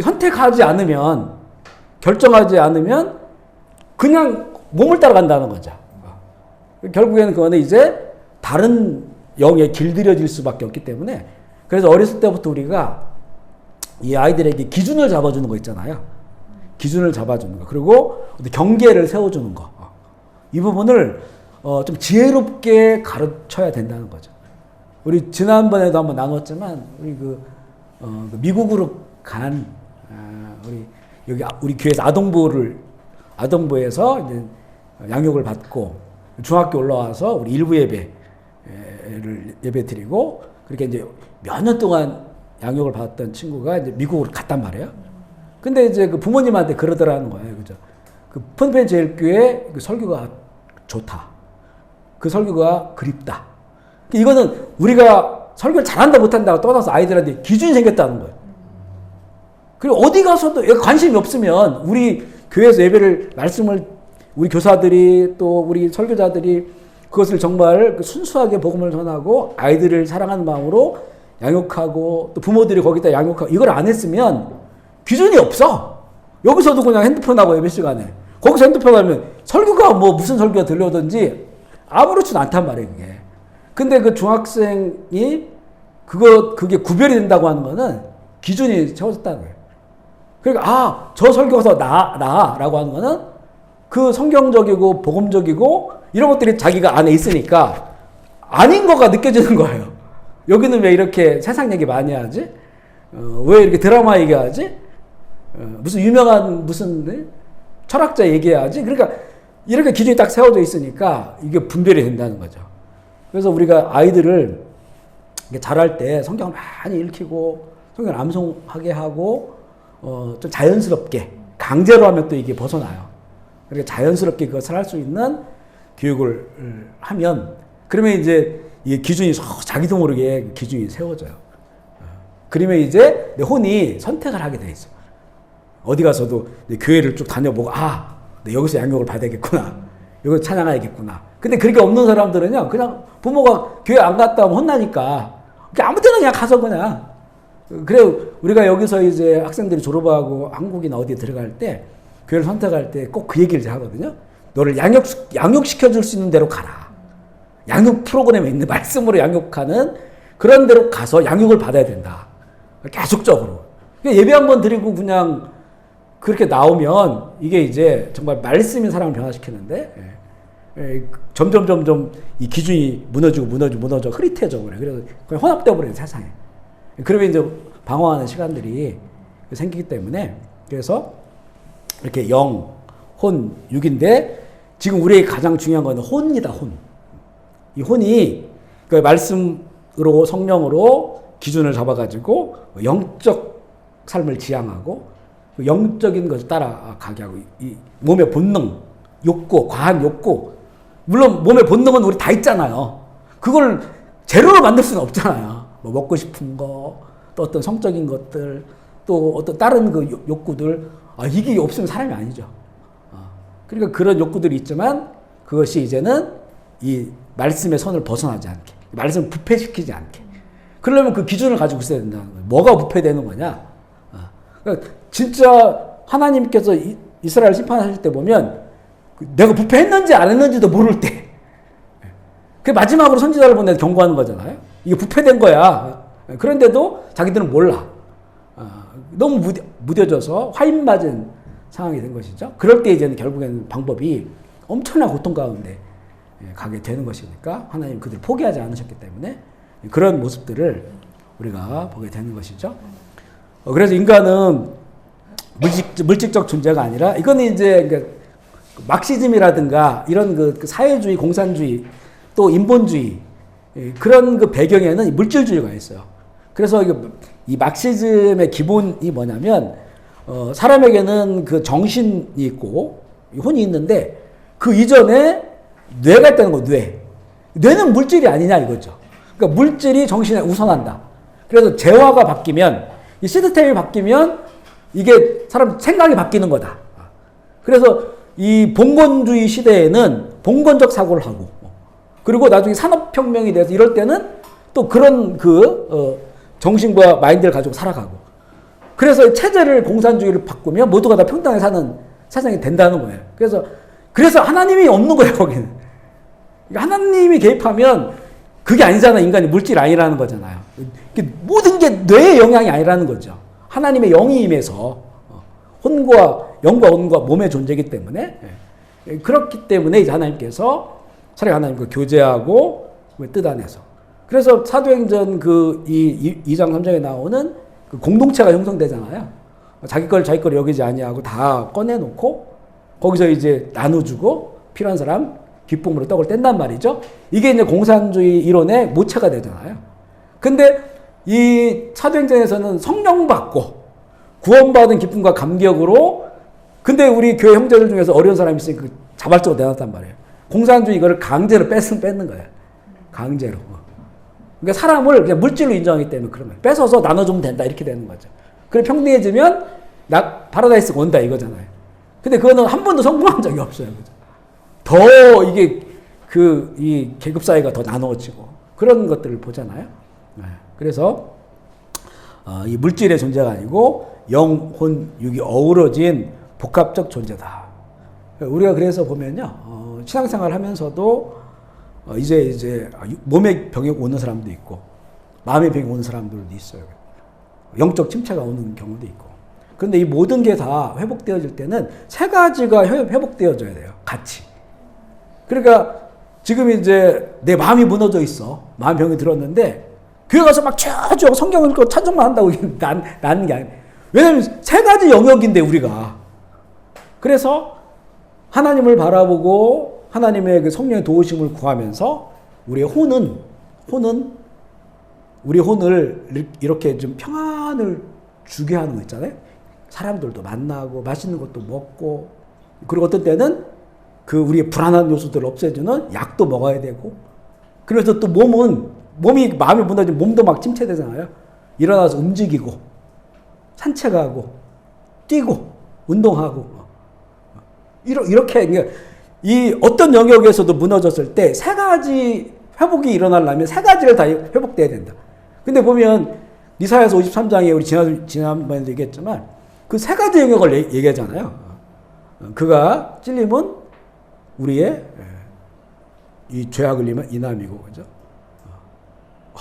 선택하지 않으면, 결정하지 않으면 그냥 몸을 따라간다는 거죠. 결국에는 그거는 이제 다른 영에 길들여질 수밖에 없기 때문에, 그래서 어렸을 때부터 우리가 이 아이들에게 기준을 잡아주는 거 있잖아요. 기준을 잡아주는 거. 그리고 경계를 세워주는 거. 이 부분을 좀 지혜롭게 가르쳐야 된다는 거죠. 우리 지난번에도 한번 나눴지만, 우리 미국으로 간, 우리 교회에서 아동부에서 이제 양육을 받고, 중학교 올라와서 우리 일부 예배 드리고, 그렇게 이제 몇 년 동안 양육을 받았던 친구가 이제 미국으로 갔단 말이에요. 근데 이제 그 부모님한테 그러더라는 거예요. 그죠? 그 폰펜 제일교회 그 설교가 좋다. 그 설교가 그립다. 이거는 우리가 설교를 잘한다 못한다고 떠나서 아이들한테 기준이 생겼다는 거예요. 그리고 어디 가서도 관심이 없으면 우리 교회에서 말씀을 우리 교사들이 또 우리 설교자들이 그것을 정말 순수하게 복음을 전하고 아이들을 사랑하는 마음으로 양육하고 또 부모들이 거기다 양육하고 이걸 안 했으면 기준이 없어. 여기서도 그냥 핸드폰하고 예배 시간에 거기서 핸드폰 하면 설교가 무슨 설교가 들려오든지 아무렇지도 않단 말이에요, 그게. 근데 그 중학생이 그게 구별이 된다고 하는 거는 기준이 채워졌다는 거예요. 그러니까, 저 설교가 더 나아라고 하는 거는 그 성경적이고 복음적이고 이런 것들이 자기가 안에 있으니까 아닌 거가 느껴지는 거예요. 여기는 왜 이렇게 세상 얘기 많이 하지? 왜 이렇게 드라마 얘기하지? 무슨 유명한 무슨 철학자 얘기해야지? 그러니까 이렇게 기준이 딱 세워져 있으니까 이게 분별이 된다는 거죠. 그래서 우리가 아이들을 자랄 때 성경을 많이 읽히고 성경을 암송하게 하고 좀 자연스럽게 강제로 하면 또 이게 벗어나요. 그러니까 자연스럽게 그것을 할 수 있는 교육을 하면 그러면 이제 이 기준이 자기도 모르게 기준이 세워져요. 그러면 이제 내 혼이 선택을 하게 돼 있어. 어디 가서도 교회를 쭉 다녀보고 여기서 양육을 받아야겠구나. 여기서 찬양해야겠구나. 근데 그렇게 없는 사람들은요, 그냥 부모가 교회 안 갔다 오면 혼나니까 아무 데나 그냥 가서 그냥. 그래 우리가 여기서 이제 학생들이 졸업하고 한국이나 어디에 들어갈 때 교회를 선택할 때 꼭 그 얘기를 하거든요. 너를 양육시켜줄 수 있는 데로 가라. 양육 프로그램에 있는 말씀으로 양육하는 그런 데로 가서 양육을 받아야 된다. 계속적으로. 예배 한번 드리고 그냥 그렇게 나오면 이게 이제 정말 말씀이 사람을 변화시키는데 점점 이 기준이 무너져 흐릿해져 버려요. 그래서 그냥 혼합되어 버려요, 세상에. 그러면 이제 방황하는 시간들이 생기기 때문에 그래서 이렇게 영, 혼, 육인데 지금 우리에게 가장 중요한 건 혼이다, 혼. 이 혼이 그 말씀으로 성령으로 기준을 잡아가지고 영적 삶을 지향하고 영적인 것을 따라가게 하고 이 몸의 본능, 욕구, 과한 욕구 물론 몸의 본능은 우리 다 있잖아요. 그걸 제로로 만들 수는 없잖아요. 뭐 먹고 싶은 거, 또 어떤 성적인 것들, 또 어떤 다른 그 욕구들 이게 없으면 사람이 아니죠. 그러니까 그런 욕구들이 있지만 그것이 이제는 이 말씀의 선을 벗어나지 않게, 말씀을 부패시키지 않게. 그러려면 그 기준을 가지고 있어야 된다는 거예요. 뭐가 부패되는 거냐? 그러니까 진짜 하나님께서 이스라엘 심판하실 때 보면 내가 부패했는지 안 했는지도 모를 때, 그 마지막으로 선지자를 보내 경고하는 거잖아요. 이게 부패된 거야. 그런데도 자기들은 몰라. 너무 무뎌져서 화인 맞은 상황이 된 것이죠. 그럴 때 이제는 결국에는 방법이 엄청난 고통 가운데 가게 되는 것이니까 하나님 그들을 포기하지 않으셨기 때문에 그런 모습들을 우리가 보게 되는 것이죠. 그래서 인간은 물질적 존재가 아니라 이거는 이제 그러니까 막시즘이라든가 이런 그 사회주의, 공산주의 또 인본주의 그런 그 배경에는 물질주의가 있어요. 그래서 이 막시즘의 기본이 뭐냐면 사람에게는 그 정신이 있고 혼이 있는데 그 이전에 뇌가 있다는 거, 뇌는 물질이 아니냐 이거죠. 그러니까 물질이 정신에 우선한다. 그래서 재화가 바뀌면 이 시스템이 바뀌면 이게 사람 생각이 바뀌는 거다. 그래서 이 봉건주의 시대에는 봉건적 사고를 하고 그리고 나중에 산업혁명이 돼서 이럴 때는 또 그런 정신과 마인드를 가지고 살아가고 그래서 체제를 공산주의를 바꾸면 모두가 다 평등하게 사는 세상이 된다는 거예요. 그래서 하나님이 없는 거예요, 거기는. 하나님이 개입하면 그게 아니잖아. 인간이 물질 아니라는 거잖아요. 모든 게 뇌의 영향이 아니라는 거죠. 하나님의 영이 임해서 영과 혼과 몸의 존재이기 때문에 그렇기 때문에 이제 하나님께서 차라리 하나님과 교제하고 뜻 안에서 그래서 사도행전 그 2장 3장에 나오는 그 공동체가 형성되잖아요. 자기 걸 여기지 아니하고 다 꺼내놓고 거기서 이제 나눠주고 필요한 사람 기쁨으로 떡을 뗀단 말이죠. 이게 이제 공산주의 이론의 모체가 되잖아요. 근데 이 사도행전에서는 성령 받고 구원받은 기쁨과 감격으로 근데 우리 교회 형제들 중에서 어려운 사람이 있으니까 자발적으로 내놨단 말이에요. 공산주의 이거를 강제로 뺏는 거예요. 강제로. 그러니까 사람을 그냥 물질로 인정하기 때문에 그런 거예요. 뺏어서 나눠주면 된다 이렇게 되는 거죠. 그래 평등해지면 파라다이스가 온다 이거잖아요. 근데 그거는 한 번도 성공한 적이 없어요. 그죠? 더 이게 이 계급 사회가 더 나누어지고 그런 것들을 보잖아요. 그래서 이 물질의 존재가 아니고 영, 혼, 육이 어우러진 복합적 존재다. 우리가 그래서 보면요, 신앙생활 하면서도 이제 몸의 병이 오는 사람도 있고 마음의 병이 오는 사람들도 있어요. 영적 침체가 오는 경우도 있고. 그런데 이 모든 게 다 회복되어질 때는 세 가지가 회복되어져야 돼요. 같이. 그러니까 지금 이제 내 마음이 무너져 있어. 마음병이 들었는데 교회 가서 막 쭉 성경 읽고 찬송만 한다고 나는 게 아니에요. 왜냐하면 세 가지 영역인데 우리가. 그래서 하나님을 바라보고 하나님의 그 성령의 도우심을 구하면서 우리의 우리 혼을 이렇게 좀 평안을 주게 하는 거 있잖아요. 사람들도 만나고 맛있는 것도 먹고, 그리고 어떤 때는 그 우리의 불안한 요소들을 없애주는 약도 먹어야 되고, 그래서 또 몸이 마음이 무너지면 몸도 막 침체되잖아요. 일어나서 움직이고 산책하고 뛰고 운동하고 이렇게 이 어떤 영역에서도 무너졌을 때 세 가지 회복이 일어나려면 세 가지를 다 회복돼야 된다. 근데 보면 이사야서 53장에 우리 지난번에도 얘기했지만 그 세 가지 영역을 얘기하잖아요. 그가 찔림은 우리의 이 죄악을 인함이고, 그죠?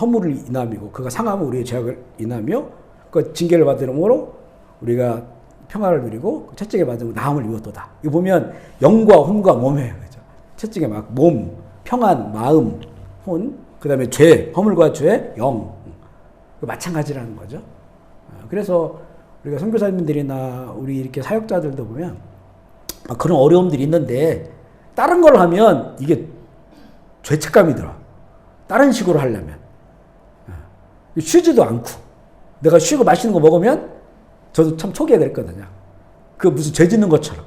허물을 인함이고, 그가 상함은 우리의 죄악을 인하며, 그 징계를 받으므로 우리가 평화를 누리고 채찍에 받으면 나음을 이뤘도다. 이거 보면 영과 혼과 몸이에요, 그죠? 채찍에 막 몸, 평안, 마음, 혼, 그 다음에 죄, 허물과 죄, 영. 마찬가지라는 거죠. 그래서 우리가 선교사님들이나 우리 이렇게 사역자들도 보면 그런 어려움들이 있는데 다른 걸 하면 이게 죄책감이 들어. 다른 식으로 하려면. 쉬지도 않고. 내가 쉬고 맛있는 거 먹으면 저도 참 초기에 그랬거든요. 그 무슨 죄 짓는 것처럼.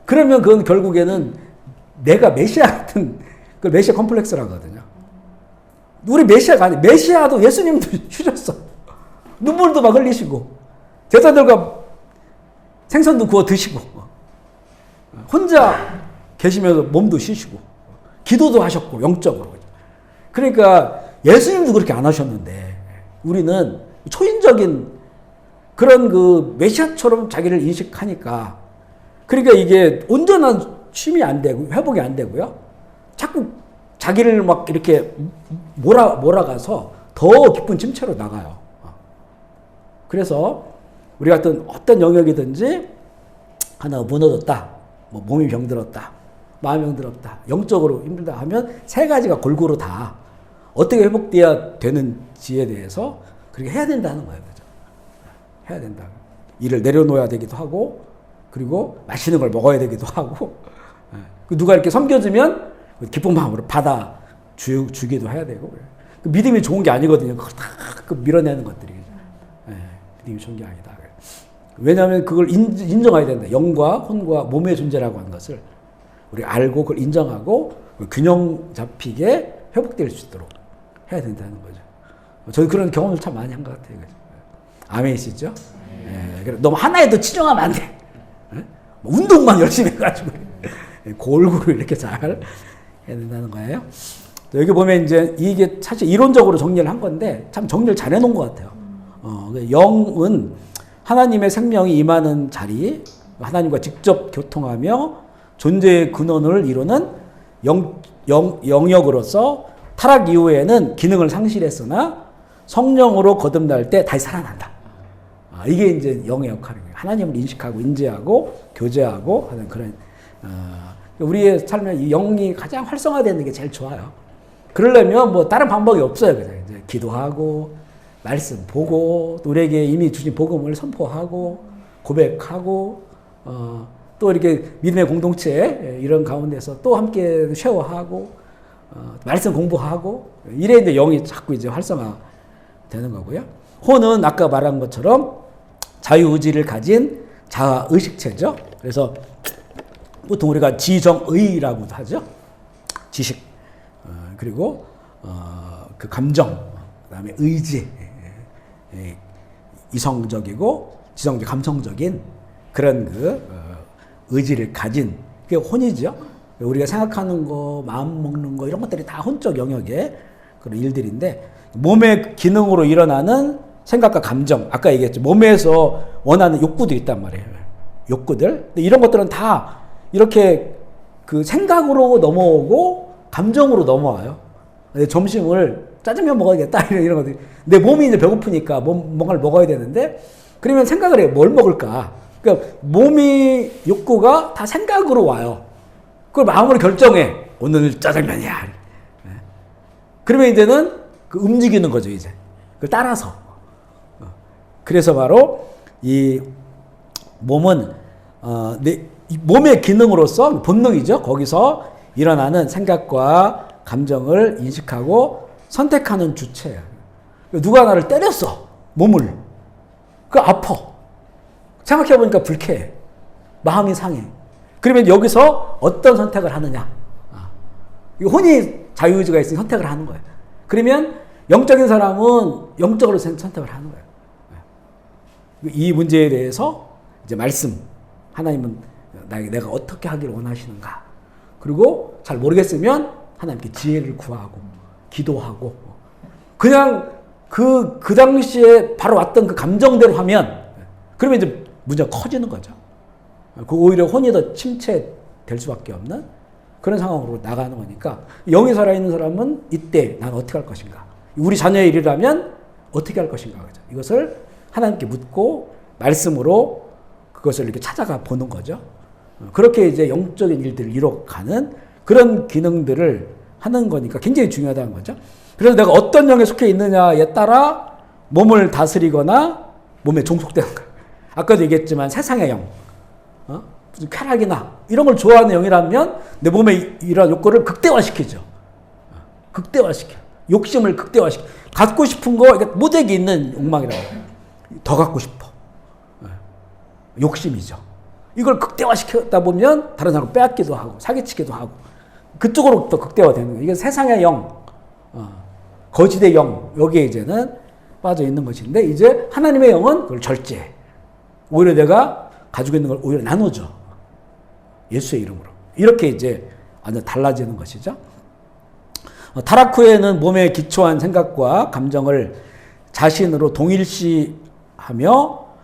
그러면 그건 결국에는 내가 메시아 같은, 그 메시아 컴플렉스라고 하거든요. 우리 메시아가 아니, 메시아도 예수님도 쉬셨어. 눈물도 막 흘리시고, 제자들과 생선도 구워 드시고, 혼자 계시면서 몸도 쉬시고, 기도도 하셨고, 영적으로. 그러니까 예수님도 그렇게 안 하셨는데, 우리는 초인적인 그런 그 메시아처럼 자기를 인식하니까, 그러니까 이게 온전한 쉼이 안 되고, 회복이 안 되고요. 자꾸 자기를 막 이렇게 몰아가서 더 깊은 침체로 나가요. 그래서 우리가 어떤 영역이든지 하나가 무너졌다, 뭐 몸이 병들었다, 마음이 병들었다, 영적으로 힘들다 하면 세 가지가 골고루 다 어떻게 회복돼야 되는지에 대해서 그렇게 해야 된다는 거예요. 그죠? 해야 된다. 일을 내려놓아야 되기도 하고, 그리고 맛있는 걸 먹어야 되기도 하고, 누가 이렇게 섬겨주면 기쁜 마음으로 받아 주기도 해야 되고. 그 믿음이 좋은 게 아니거든요. 그걸 다 밀어내는 것들이. 믿음이 좋은 게 아니다. 왜냐하면 그걸 인정해야 된다. 영과 혼과 몸의 존재라고 하는 것을 우리 알고 그걸 인정하고 균형 잡히게 회복될 수 있도록 해야 된다는 거죠. 저는 그런 경험을 참 많이 한 것 같아요. 아멘이시죠? 너무 하나에도 치중하면 안 돼. 운동만 열심히 해가지고 골고루 이렇게 잘 해야 된다는 거예요. 여기 보면 이제 이게 사실 이론적으로 정리를 한 건데 참 정리를 잘 해놓은 것 같아요. 영은 하나님의 생명이 임하는 자리, 하나님과 직접 교통하며 존재의 근원을 이루는 영역으로서 타락 이후에는 기능을 상실했으나 성령으로 거듭날 때 다시 살아난다. 이게 이제 영의 역할이에요. 하나님을 인식하고 인지하고 교제하고 하는 그런 우리의 삶에 이 영이 가장 활성화되는 게 제일 좋아요. 그러려면 뭐 다른 방법이 없어요. 그냥 이제 기도하고 말씀 보고 또 우리에게 이미 주신 복음을 선포하고 고백하고 또 이렇게 믿음의 공동체 이런 가운데서 또 함께 쉐어하고 말씀 공부하고 이래 이제 영이 자꾸 이제 활성화 되는 거고요. 혼은 아까 말한 것처럼 자유의지를 가진 자아의식체죠. 그래서 보통 우리가 지정의라고도 하죠. 지식 그리고 그 감정 그다음에 의지 이성적이고 지성적 감성적인 그런 그 의지를 가진 그게 혼이죠. 우리가 생각하는 거 마음 먹는 거 이런 것들이 다 혼적 영역의 그런 일들인데 몸의 기능으로 일어나는 생각과 감정 아까 얘기했죠. 몸에서 원하는 욕구들이 있단 말이에요. 욕구들. 근데 이런 것들은 다 이렇게 그 생각으로 넘어오고 감정으로 넘어와요. 점심을 짜장면 먹어야겠다 이런 것들. 내 몸이 이제 배고프니까 뭔가를 먹어야 되는데 그러면 생각을 해요. 뭘 먹을까? 그러니까 몸이 욕구가 다 생각으로 와요. 그걸 마음으로 결정해. 오늘 짜장면이야. 그러면 이제는 그 움직이는 거죠, 이제. 그걸 따라서. 그래서 바로 이 몸은 몸의 기능으로서 본능이죠. 거기서 일어나는 생각과 감정을 인식하고 선택하는 주체예요. 누가 나를 때렸어. 몸을. 그 아파. 생각해보니까 불쾌해. 마음이 상해. 그러면 여기서 어떤 선택을 하느냐. 혼이 자유의지가 있으니 선택을 하는 거예요. 그러면 영적인 사람은 영적으로 선택을 하는 거예요. 이 문제에 대해서 이제 말씀, 하나님은 내가 어떻게 하기를 원하시는가. 그리고 잘 모르겠으면 하나님께 지혜를 구하고 기도하고 그냥 그 당시에 바로 왔던 그 감정대로 하면 그러면 이제 문제가 커지는 거죠. 그 오히려 혼이 더 침체될 수밖에 없는 그런 상황으로 나가는 거니까 영이 살아있는 사람은 이때 난 어떻게 할 것인가. 우리 자녀의 일이라면 어떻게 할 것인가. 이것을 하나님께 묻고 말씀으로 그것을 이렇게 찾아가 보는 거죠. 그렇게 이제 영적인 일들을 이뤄가는 그런 기능들을 하는 거니까 굉장히 중요하다는 거죠. 그래서 내가 어떤 영에 속해 있느냐에 따라 몸을 다스리거나 몸에 종속되는 거예요. 아까도 얘기했지만 세상의 영, 무슨 쾌락이나 이런 걸 좋아하는 영이라면 내 몸에 이런 욕구를 극대화시키죠. 극대화시켜. 욕심을 극대화시켜. 갖고 싶은 거, 모두에게 있는 욕망이라고 해요. 더 갖고 싶어. 욕심이죠. 이걸 극대화시켰다 보면 다른 사람 빼앗기도 하고 사기치기도 하고 그쪽으로 또 극대화되는 거예요. 이게 세상의 영, 거짓의 영, 여기에 이제는 빠져 있는 것인데 이제 하나님의 영은 그걸 절제해. 오히려 내가 가지고 있는 걸 오히려 나눠줘. 예수의 이름으로. 이렇게 이제 완전 달라지는 것이죠. 타락 후에는 몸에 기초한 생각과 감정을 자신으로 동일시하며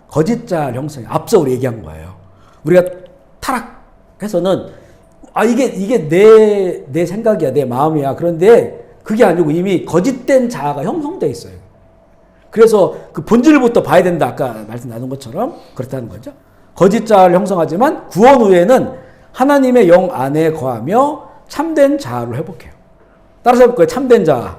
거짓자 형성이 앞서 우리 얘기한 거예요. 우리가 타락해서는 이게 내 생각이야, 내 마음이야. 그런데 그게 아니고 이미 거짓된 자아가 형성되어 있어요. 그래서 그 본질부터 봐야 된다. 아까 말씀 나눈 것처럼 그렇다는 거죠. 거짓 자아를 형성하지만 구원 후에는 하나님의 영 안에 거하며 참된 자아로 회복해요. 따라서 해볼 거예요. 참된 자아.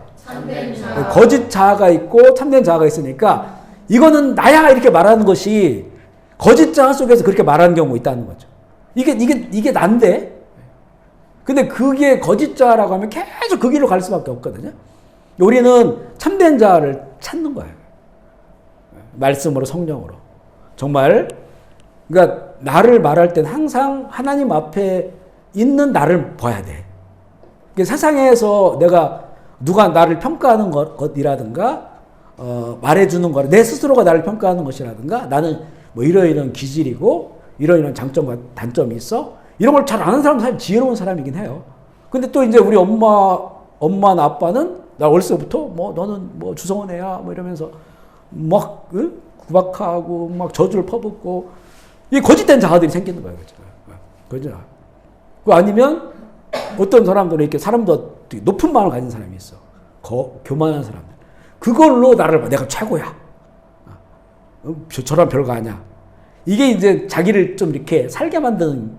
거짓 자아가 있고 참된 자아가 있으니까 이거는 나야 이렇게 말하는 것이 거짓 자아 속에서 그렇게 말하는 경우가 있다는 거죠. 이게 난데. 근데 그게 거짓 자아라고 하면 계속 그 길로 갈 수밖에 없거든요. 우리는 참된 자아를 찾는 거예요. 말씀으로 성령으로. 정말 그러니까 나를 말할 땐 항상 하나님 앞에 있는 나를 봐야 돼. 세상에서 누가 나를 평가하는 것이라든가 말해주는 거, 내 스스로가 나를 평가하는 것이라든가 나는 뭐 이러이러한 기질이고 이러이러한 장점과 단점이 있어. 이런 걸 잘 아는 사람은 사실 지혜로운 사람이긴 해요. 근데 또 이제 우리 엄마나 아빠는 나 어렸을 때부터 너는 주성원 애야 이러면서 막 구박하고 막 저주를 퍼붓고 이 거짓된 자아들이 생기는 거예요. 그죠? 그 아니면 어떤 사람들은 이렇게 사람도 되게 높은 마음을 가진 사람이 있어. 교만한 사람들. 그걸로 내가 최고야. 저런 별거 아니야. 이게 이제 자기를 좀 이렇게 살게 만드는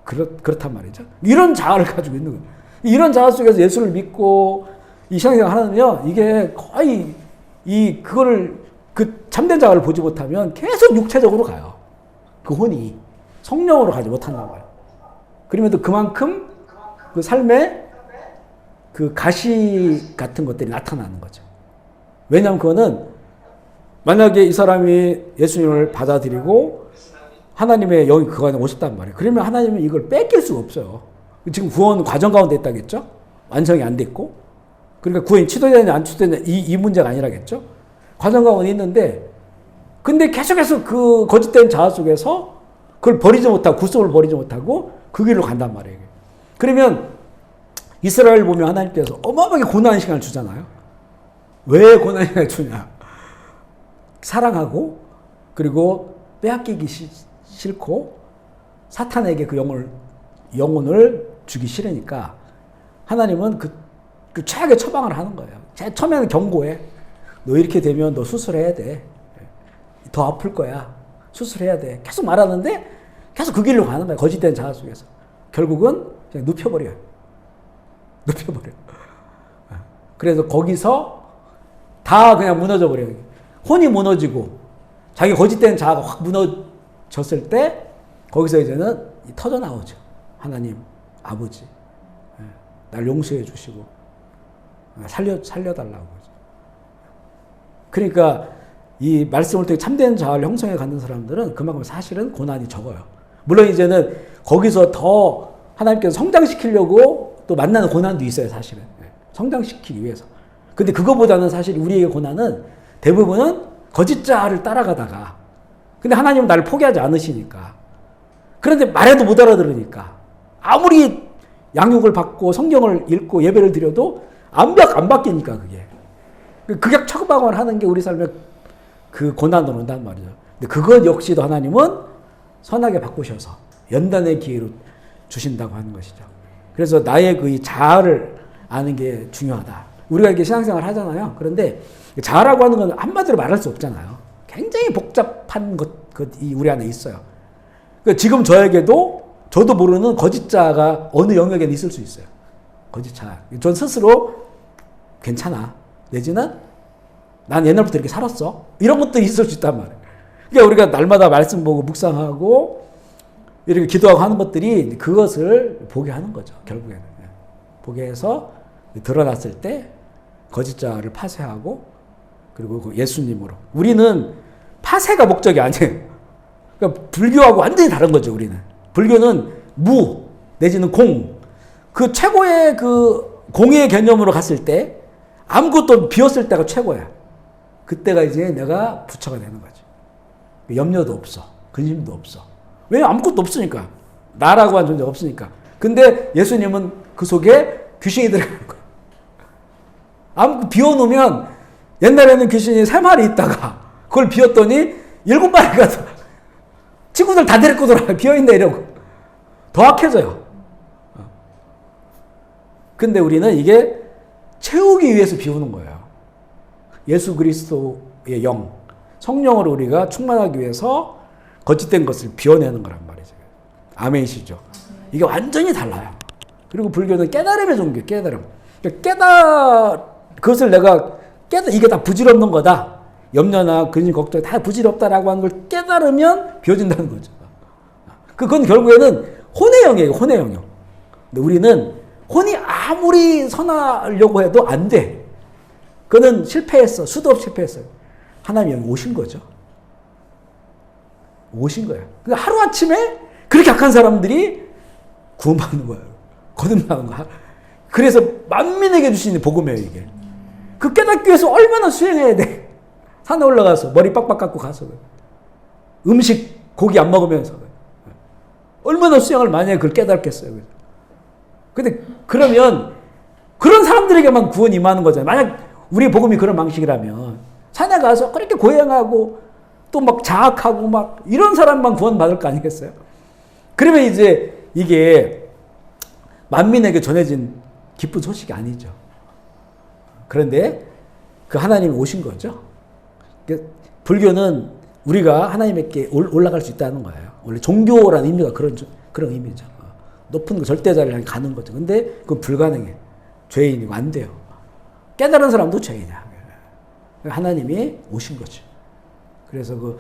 그렇단 말이죠. 이런 자아를 가지고 있는 거예요. 이런 자아 속에서 예수를 믿고 이 신앙생활 하면요, 이게 거의 그거를 그 참된 자아를 보지 못하면 계속 육체적으로 가요. 그 혼이 성령으로 가지 못한다는 거예요. 그러면 또 그만큼 그 삶에 그 가시 같은 것들이 나타나는 거죠. 왜냐하면 그거는 만약에 이 사람이 예수님을 받아들이고 하나님의 영이 그 안에 오셨단 말이에요. 그러면 하나님은 이걸 뺏길 수가 없어요. 지금 구원 과정 가운데 있다겠죠? 완성이 안 됐고. 그러니까 구원이 취소되느냐 안 취소되느냐 이 문제가 아니라겠죠? 과정 가운데 있는데 근데 계속해서 그 거짓된 자아 속에서 그걸 버리지 못하고 구속을 버리지 못하고 그 길로 간단 말이에요. 그러면 이스라엘 보면 하나님께서 어마어마하게 고난의 시간을 주잖아요. 왜 고난의 시간을 주냐? 사랑하고 그리고 빼앗기기 싫고 사탄에게 그 영혼을 주기 싫으니까 하나님은 그 최악의 처방을 하는 거예요. 제일 처음에는 경고해. 너 이렇게 되면 너 수술해야 돼. 더 아플 거야. 수술해야 돼. 계속 말하는데 계속 그 길로 가는 거야. 거짓된 자아 속에서. 결국은 그냥 눕혀버려요. 눕혀버려. 그래서 거기서 다 그냥 무너져 버려요. 혼이 무너지고 자기 거짓된 자아가 확 무너졌을 때 거기서 이제는 터져 나오죠. 하나님, 아버지, 날 용서해 주시고 살려달라고. 그러니까 이 말씀을 통해 참된 자아를 형성해 가는 사람들은 그만큼 사실은 고난이 적어요. 물론 이제는 거기서 더 하나님께서 성장시키려고 또 만나는 고난도 있어요, 사실은. 성장시키기 위해서. 근데 그거보다는 사실 우리의 고난은 대부분은 거짓 자아를 따라가다가, 근데 하나님은 나를 포기하지 않으시니까. 그런데 말해도 못 알아들으니까. 아무리 양육을 받고 성경을 읽고 예배를 드려도 안 바뀌니까 그게. 그게 처방을 하는 게 우리 삶의 그 고난으로 온단 말이죠. 근데 그것 역시도 하나님은 선하게 바꾸셔서 연단의 기회로 주신다고 하는 것이죠. 그래서 나의 그 자아를 아는 게 중요하다. 우리가 이렇게 신앙생활 하잖아요. 그런데 자아라고 하는 건 한마디로 말할 수 없잖아요. 굉장히 복잡한 것이 우리 안에 있어요. 그러니까 지금 저도 모르는 거짓 자아가 어느 영역에는 있을 수 있어요. 거짓 자아. 전 스스로 괜찮아. 내지는 난 옛날부터 이렇게 살았어. 이런 것도 있을 수 있단 말이에요. 그러니까 우리가 날마다 말씀 보고 묵상하고 이렇게 기도하고 하는 것들이 그것을 보게 하는 거죠. 결국에는. 보게 해서 드러났을 때 거짓 자아를 파쇄하고 그리고 예수님으로. 우리는 파쇄가 목적이 아니에요. 그러니까 불교하고 완전히 다른 거죠. 우리는. 불교는 무 내지는 공. 그 최고의 그 공의 개념으로 갔을 때 아무것도 비었을 때가 최고야. 그때가 이제 내가 부처가 되는 거지. 염려도 없어. 근심도 없어. 왜냐면 아무것도 없으니까. 나라고 한 존재가 없으니까. 근데 예수님은 그 속에 귀신이 들어가는 거야. 비워놓으면 옛날에는 귀신이 3마리 있다가 그걸 비웠더니 7마리가 가서 친구들 다 데리고 돌아가. 비어있네 이러고. 더 악해져요. 근데 우리는 이게 채우기 위해서 비우는 거예요. 예수 그리스도의 영, 성령으로 우리가 충만하기 위해서 거짓된 것을 비워내는 거란 말이죠. 아멘이시죠? 이게 완전히 달라요. 그리고 불교는 깨달음의 종교, 깨달음. 그것을 내가 이게 다 부질없는 거다. 염려나 근심, 걱정 다 부질없다라고 하는 걸 깨달으면 비워진다는 거죠. 그건 결국에는 혼의 영이에요, 혼의 영역. 근데 우리는 혼이 아무리 선하려고 해도 안 돼. 그는 실패했어. 수도 없이 실패했어요. 하나님이 여기 오신 거죠. 오신 거예요. 그러니까 하루아침에 그렇게 악한 사람들이 구원받는 거예요. 거듭나는 거야. 그래서 만민에게 주시는 복음이에요, 이게. 그 깨닫기 위해서 얼마나 수행해야 돼. 산에 올라가서 머리 빡빡 깎고 가서 음식 고기 안 먹으면서 얼마나 수행을 많이 해 그걸 깨닫겠어요. 근데 그러면 그런 사람들에게만 구원이 임하는 거잖아요. 만약 우리 복음이 그런 방식이라면 산에 가서 그렇게 고행하고 또 막 자학하고 막 이런 사람만 구원 받을 거 아니겠어요? 그러면 이제 이게 만민에게 전해진 기쁜 소식이 아니죠. 그런데 그 하나님이 오신 거죠. 불교는 우리가 하나님께 올라갈 수 있다는 거예요. 원래 종교라는 의미가 그런 의미죠. 높은 절대자를 향해 가는 거죠. 근데 그건 불가능해. 죄인이고 안 돼요. 깨달은 사람도 죄인이야. 하나님이 오신 거죠. 그래서 그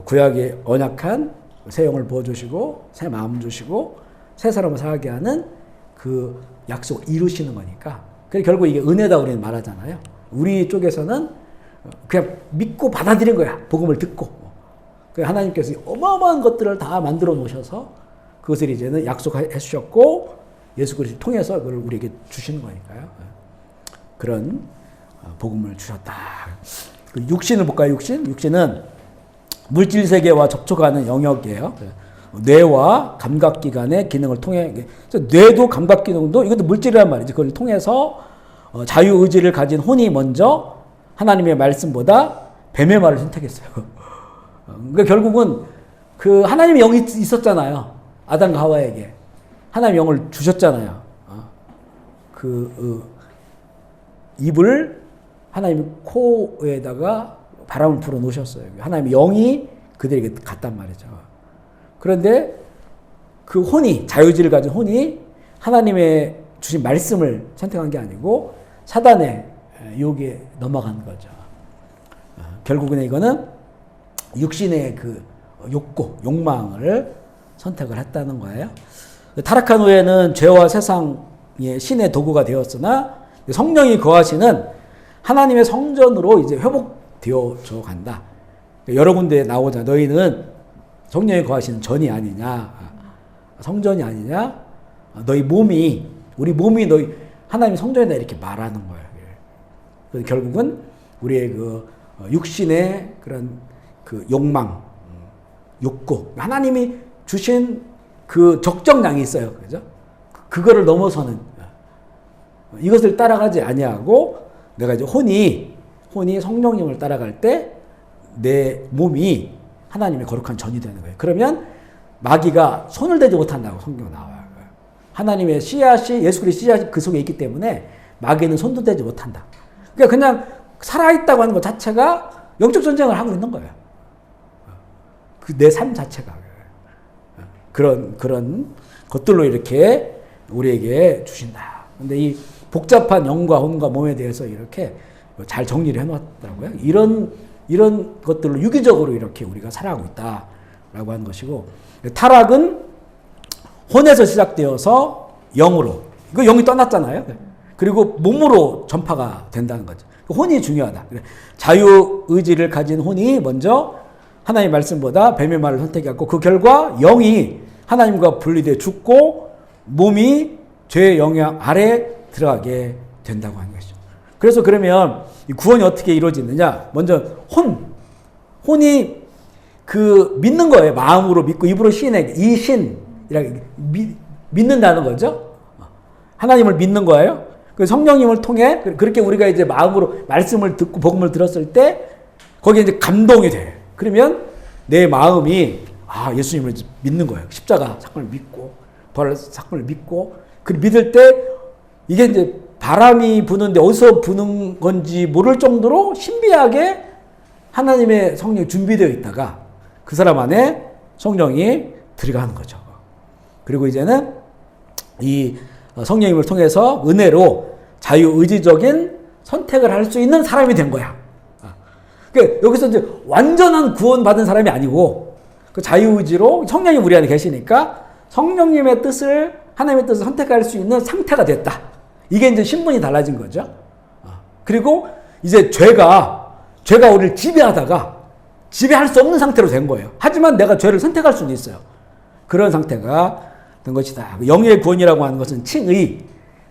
구약의 언약한 새 영을 부어주시고 새 마음 주시고 새 사람을 살게 하는 그 약속을 이루시는 거니까. 그래서 결국 이게 은혜다 우리는 말하잖아요. 우리 쪽에서는 그냥 믿고 받아들인 거야. 복음을 듣고. 하나님께서 어마어마한 것들을 다 만들어 놓으셔서 그것을 이제는 약속해 주셨고 예수 그리스도를 통해서 그걸 우리에게 주시는 거니까요. 그런 복음을 주셨다. 육신을 볼까요? 육신은 물질 세계와 접촉하는 영역이에요. 뇌와 감각기관의 기능을 통해 뇌도 감각기능도 이것도 물질이란 말이지. 그걸 통해서 자유의지를 가진 혼이 먼저 하나님의 말씀보다 뱀의 말을 선택했어요. 그러니까 결국은 그 하나님의 영이 있었잖아요. 아담과 하와에게 하나님의 영을 주셨잖아요. 입을 하나님의 코에다가 바람을 불어 놓으셨어요. 하나님의 영이 그들에게 갔단 말이죠. 그런데 그 혼이, 자유의지를 가진 혼이 하나님의 주신 말씀을 선택한 게 아니고 사단의 유혹에 넘어간 거죠. 결국은 이거는 육신의 그 욕구, 욕망을 선택을 했다는 거예요. 타락한 후에는 죄와 세상의 신의 도구가 되었으나 성령이 거하시는 하나님의 성전으로 이제 회복되어져 간다. 여러 군데 나오자. 너희는 성령이 거하시는 전이 아니냐, 성전이 아니냐. 너희 몸이, 우리 몸이 너희 하나님의 성전이다 이렇게 말하는 거예요. 그래서 결국은 우리의 그 육신의 그런 그 욕망, 욕구, 하나님이 주신 그 적정량이 있어요. 그죠? 그거를 넘어서는 이것을 따라가지 아니하고 내가 이제 혼이 성령님을 따라갈 때 내 몸이 하나님의 거룩한 전이 되는 거예요. 그러면 마귀가 손을 대지 못한다고 성경 나와요. 하나님의 씨앗이, 예수 그리스도의 씨앗이 그 속에 있기 때문에 마귀는 손도 대지 못한다. 그러니까 그냥 살아있다고 하는 것 자체가 영적 전쟁을 하고 있는 거예요. 그 내 삶 자체가. 그런 것들로 이렇게 우리에게 주신다. 근데 이 복잡한 영과 혼과 몸에 대해서 이렇게 잘 정리를 해놨더라고요. 이런 것들로 유기적으로 이렇게 우리가 살아가고 있다라고 하는 것이고, 타락은 혼에서 시작되어서 영으로, 이거 영이 떠났잖아요. 그리고 몸으로 전파가 된다는 거죠. 혼이 중요하다. 자유의지를 가진 혼이 먼저 하나님의 말씀보다 뱀의 말을 선택했고, 그 결과 영이 하나님과 분리되어 죽고 몸이 죄의 영향 아래 들어가게 된다고 하는 것이죠. 그래서 그러면 이 구원이 어떻게 이루어지느냐? 먼저 혼이 그 믿는 거예요. 마음으로 믿고 입으로 시인하게, 이 신이라고 믿는다는 거죠. 하나님을 믿는 거예요. 그 성령님을 통해 그렇게 우리가 이제 마음으로 말씀을 듣고 복음을 들었을 때 거기에 이제 감동이 돼. 그러면 내 마음이 예수님을 믿는 거예요. 십자가 사건을 믿고 부활 사건을 믿고 그 믿을 때 이게 이제 바람이 부는데 어디서 부는 건지 모를 정도로 신비하게 하나님의 성령이 준비되어 있다가 그 사람 안에 성령이 들어가는 거죠. 그리고 이제는 이 성령님을 통해서 은혜로 자유의지적인 선택을 할 수 있는 사람이 된 거야. 그러니까 여기서 이제 완전한 구원받은 사람이 아니고 그 자유의지로 성령이 우리 안에 계시니까 성령님의 뜻을, 하나님의 뜻을 선택할 수 있는 상태가 됐다. 이게 이제 신분이 달라진 거죠. 그리고 이제 죄가 우리를 지배하다가 지배할 수 없는 상태로 된 거예요. 하지만 내가 죄를 선택할 수는 있어요. 그런 상태가 된 것이다. 영의 구원이라고 하는 것은 칭의.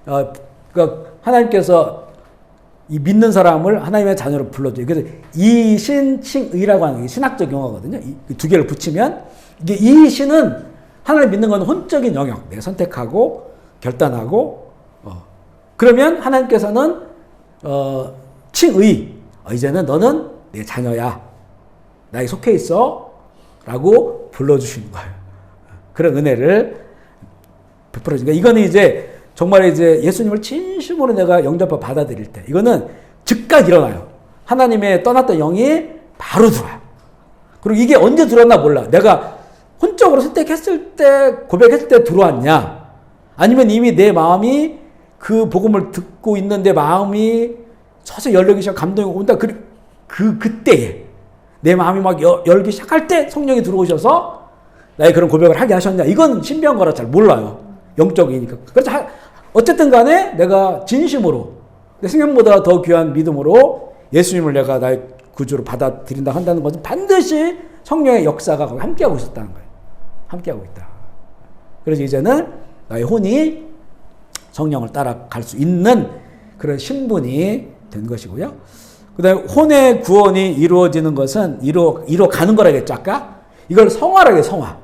그러니까 하나님께서 이 믿는 사람을 하나님의 자녀로 불러줘요. 그래서 이신칭의라고 하는 게 신학적 용어거든요. 이 두 개를 붙이면 이게 이신은 하나님 믿는 건 혼적인 영역. 내가 선택하고 결단하고 그러면 하나님께서는 칭의. 이제는 너는 내 자녀야. 나에 속해 있어. 라고 불러주시는 거예요. 그런 은혜를 베풀어 주니까 이거는 이제 정말 이제 예수님을 진심으로 내가 영접하고 받아들일 때 이거는 즉각 일어나요. 하나님의 떠났던 영이 바로 들어와요. 그리고 이게 언제 들어왔나 몰라. 내가 혼적으로 선택했을 때, 고백했을 때 들어왔냐? 아니면 이미 내 마음이 그 복음을 듣고 있는데 마음이 서서히 열리기 시작, 감동이 온다. 그때에 내 마음이 막 열기 시작할 때 성령이 들어오셔서 나의 그런 고백을 하게 하셨냐? 이건 신비한 거라 잘 몰라요. 영적이니까. 그래서 어쨌든 간에 내가 진심으로 내 생명보다 더 귀한 믿음으로 예수님을 내가 나의 구주로 받아들인다 한다는 것은 반드시 성령의 역사가 거기 함께하고 있었다는 거예요. 함께하고 있다. 그래서 이제는 나의 혼이 성령을 따라갈 수 있는 그런 신분이 된 것이고요. 그 다음에 혼의 구원이 이루어지는 것은 이루어가는 거라겠죠, 아까? 이걸 성화라게 성화.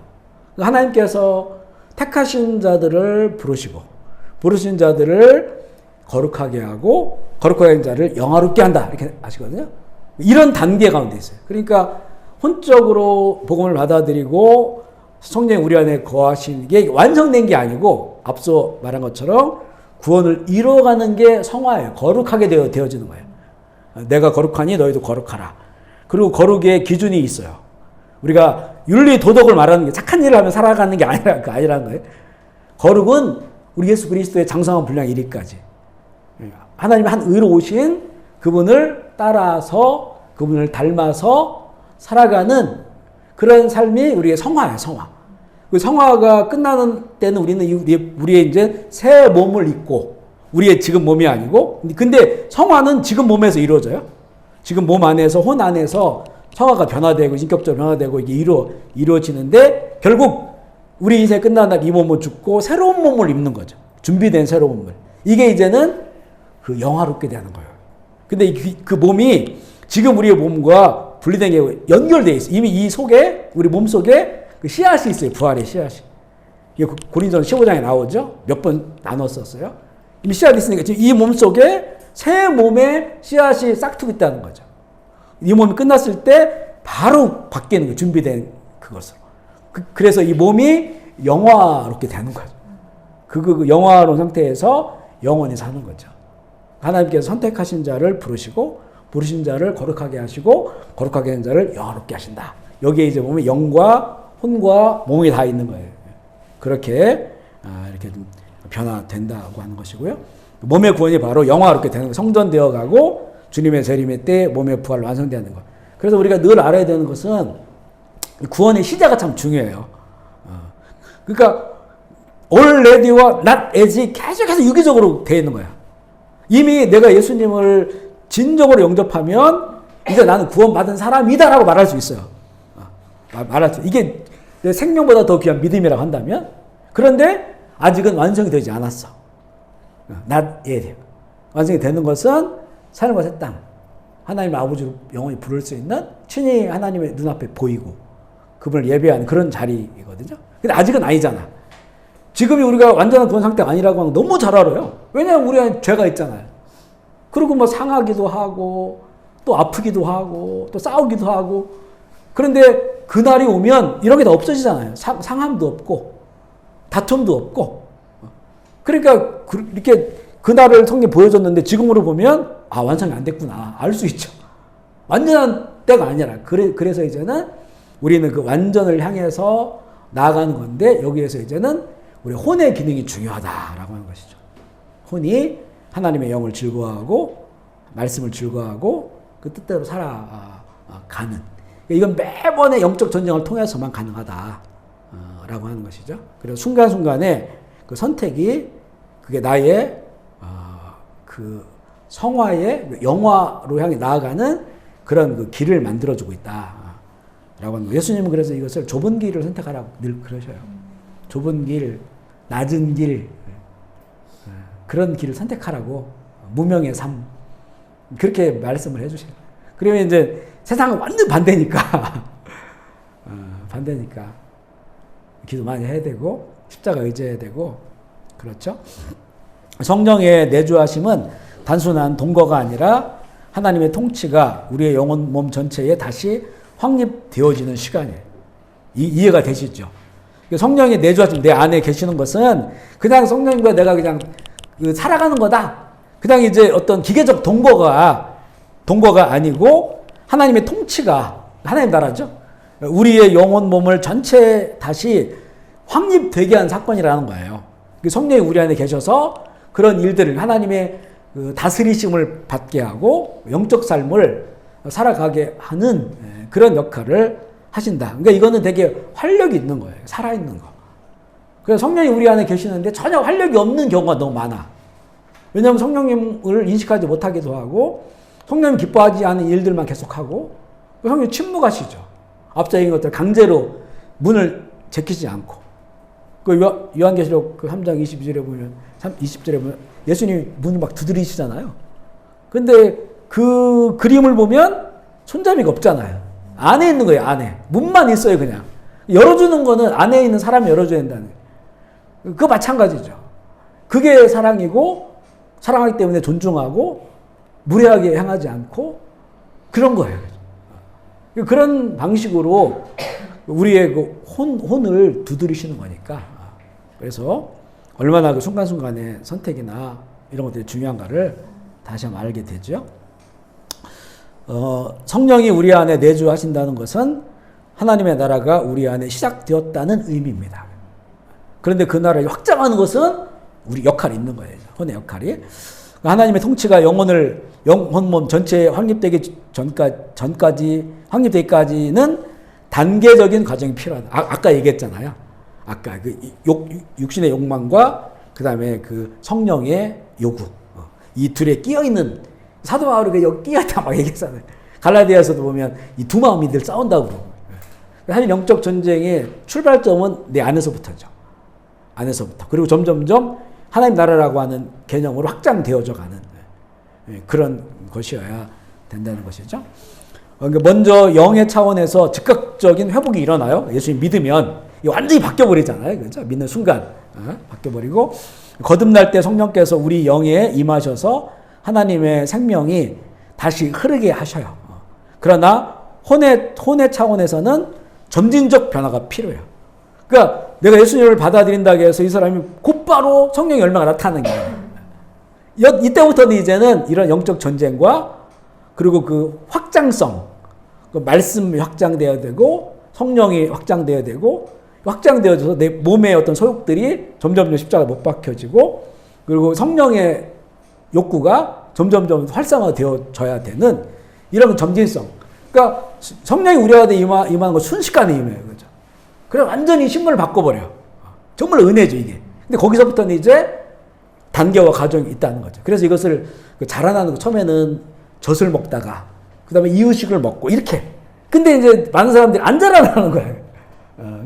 하나님께서 택하신 자들을 부르신 자들을 거룩하게 하고 거룩하게 한 자를 영화롭게 한다. 이렇게 아시거든요. 이런 단계 가운데 있어요. 그러니까 혼적으로 복음을 받아들이고 성령이 우리 안에 거하신 게 완성된 게 아니고 앞서 말한 것처럼 구원을 이루어가는 게 성화예요. 거룩하게 되어지는 거예요. 내가 거룩하니 너희도 거룩하라. 그리고 거룩의 기준이 있어요. 우리가 윤리 도덕을 말하는 게 착한 일을 하면 살아가는 게 아니라는 거예요. 거룩은 우리 예수 그리스도의 장성한 분량 1위까지. 하나님의 한 의로우신 그분을 따라서 그분을 닮아서 살아가는 그런 삶이 우리의 성화예요, 성화. 그 성화가 끝나는 때는 우리의 이제 새 몸을 입고 우리의 지금 몸이 아니고 근데 성화는 지금 몸에서 이루어져요. 지금 몸 안에서 혼 안에서 성화가 변화되고 인격적으로 변화되고 이게 이루어지는데 결국 우리 인생 끝난 날 이 몸은 죽고 새로운 몸을 입는 거죠. 준비된 새로운 몸을. 이게 이제는 그 영화롭게 되는 거예요. 근데 그 몸이 지금 우리의 몸과 분리된 게 연결되어 있어요. 이미 이 속에 우리 몸 속에 그 씨앗이 있어요. 부활의 씨앗이. 이게 고린도전 15장에 나오죠. 몇 번 나눴었어요. 이미 씨앗이 있으니까 지금 이 몸 속에 새 몸의 씨앗이 싹트고 있다는 거죠. 이 몸이 끝났을 때 바로 바뀌는 거예요. 준비된 그것으로. 그래서 이 몸이 영화롭게 되는 거죠. 그 영화로운 상태에서 영원히 사는 거죠. 하나님께서 선택하신 자를 부르시고 부르신 자를 거룩하게 하시고 거룩하게 한 자를 영화롭게 하신다. 여기에 이제 보면 영과 혼과 몸이 다 있는 거예요. 그렇게 이렇게 변화된다고 하는 것이고요. 몸의 구원이 바로 영화롭게 되는 거예요. 성전되어 가고 주님의 재림의 때 몸의 부활 완성되는 것. 그래서 우리가 늘 알아야 되는 것은 구원의 시제가 참 중요해요. 그러니까 already와 not as이 계속해서 유기적으로 되어 있는 거야. 이미 내가 예수님을 진정으로 영접하면 이제 나는 구원받은 사람이다라고 말할 수 있어요. 이게 내 생명보다 더 귀한 믿음이라고 한다면 그런데 아직은 완성이 되지 않았어. not yet. 완성이 되는 것은 삶과 새 땅. 하나님 아버지로 영원히 부를 수 있는 친히 하나님의 눈앞에 보이고 그분을 예배하는 그런 자리이거든요. 근데 아직은 아니잖아. 지금이 우리가 완전한 그런 상태가 아니라고 하는 거 너무 잘 알아요. 왜냐하면 우리 안에 죄가 있잖아요. 그리고 뭐 상하기도 하고 또 아프기도 하고 또 싸우기도 하고 그런데 그날이 오면 이런 게 다 없어지잖아요. 상함도 없고 다툼도 없고 그러니까 이렇게 그날을 성경이 보여줬는데 지금으로 보면 완성이 안 됐구나 알 수 있죠. 완전한 때가 아니라 그래서 이제는 우리는 그 완전을 향해서 나아가는 건데 여기에서 이제는 우리 혼의 기능이 중요하다라고 하는 것이죠. 혼이 하나님의 영을 즐거워하고 말씀을 즐거워하고 그 뜻대로 살아가는 이건 매번의 영적 전쟁을 통해서만 가능하다라고 하는 것이죠. 그래서 순간순간에 그 선택이 그게 나의 그 성화의 영화로 향해 나아가는 그런 그 길을 만들어주고 있다라고 하는 거예요. 예수님은 그래서 이것을 좁은 길을 선택하라고 늘 그러셔요. 좁은 길, 낮은 길 그런 길을 선택하라고 무명의 삶 그렇게 말씀을 해주셔요. 그러면 이제 세상은 완전 반대니까 반대니까 기도 많이 해야 되고 십자가 의지해야 되고 그렇죠. 성령의 내주하심은 단순한 동거가 아니라 하나님의 통치가 우리의 영혼 몸 전체에 다시 확립되어지는 시간이에요. 이해가 되시죠? 성령의 내주하심 내 안에 계시는 것은 그냥 성령님과 내가 그냥 살아가는 거다. 그냥 이제 어떤 기계적 동거가 아니고 하나님의 통치가 하나님 나라죠. 우리의 영혼 몸을 전체 다시 확립되게 한 사건이라는 거예요. 성령이 우리 안에 계셔서 그런 일들을 하나님의 그 다스리심을 받게 하고 영적 삶을 살아가게 하는 그런 역할을 하신다. 그러니까 이거는 되게 활력이 있는 거예요. 살아있는 거. 그래서 성령이 우리 안에 계시는데 전혀 활력이 없는 경우가 너무 많아. 왜냐하면 성령님을 인식하지 못하기도 하고 성령님 기뻐하지 않은 일들만 계속하고 성령님 침묵하시죠. 앞서 얘기한 것들 강제로 문을 제키지 않고 그 요한계시록 그 3장 20절에 보면 예수님이 문을 막 두드리시잖아요. 근데 그 그림을 보면 손잡이가 없잖아요. 안에 있는 거예요. 안에. 문만 있어요. 그냥. 열어주는 거는 안에 있는 사람이 열어줘야 된다는 거예요. 그거 마찬가지죠. 그게 사랑이고 사랑하기 때문에 존중하고 무례하게 향하지 않고 그런 거예요. 그런 방식으로 우리의 그 혼을 두드리시는 거니까. 그래서 얼마나 그 순간순간의 선택이나 이런 것들이 중요한가를 다시 한번 알게 되죠. 성령이 우리 안에 내주하신다는 것은 하나님의 나라가 우리 안에 시작되었다는 의미입니다. 그런데 그 나라를 확장하는 것은 우리 역할이 있는 거예요. 혼의 역할이. 하나님의 통치가 영혼을 영혼몸 전체에 확립되기 확립되기까지는 단계적인 과정이 필요하다. 아까 얘기했잖아요. 아까 그 육신의 욕망과 그 다음에 그 성령의 요구. 이 둘에 끼어 있는 사도 바울이 여기 끼어 있다 막 얘기했잖아요. 갈라디아서도 보면 이 두 마음이 늘 싸운다고 그러고. 사실 영적 전쟁의 출발점은 내 안에서부터죠. 안에서부터. 그리고 점점점 하나님 나라라고 하는 개념으로 확장되어져 가는 그런 것이어야 된다는 것이죠. 먼저 영의 차원에서 즉각적인 회복이 일어나요. 예수님 믿으면 완전히 바뀌어버리잖아요. 그렇죠? 믿는 순간 바뀌어버리고 거듭날 때 성령께서 우리 영에 임하셔서 하나님의 생명이 다시 흐르게 하셔요. 그러나 혼의 차원에서는 점진적 변화가 필요해요. 그러니까 내가 예수님을 받아들인다고 해서 이 사람이 곧바로 성령의 열매가 나타나는 거예요. 이때부터는 이제는 이런 영적 전쟁과 그리고 그 확장성, 그 말씀이 확장되어야 되고 성령이 확장되어야 되고 확장되어져서 내 몸의 어떤 소욕들이 점점 십자가에 못 박혀지고 그리고 성령의 욕구가 점점점 활성화되어져야 되는 이런 점진성. 그러니까 성령이 우리 안에 임하는 건 순식간에 임해요. 그죠? 그래 완전히 신분을 바꿔버려요. 정말 은혜죠, 이게. 근데 거기서부터는 이제 단계와 과정이 있다는 거죠. 그래서 이것을 자라나는 거 처음에는 젖을 먹다가 그 다음에 이유식을 먹고 이렇게. 근데 이제 많은 사람들이 안 자라나는 거예요.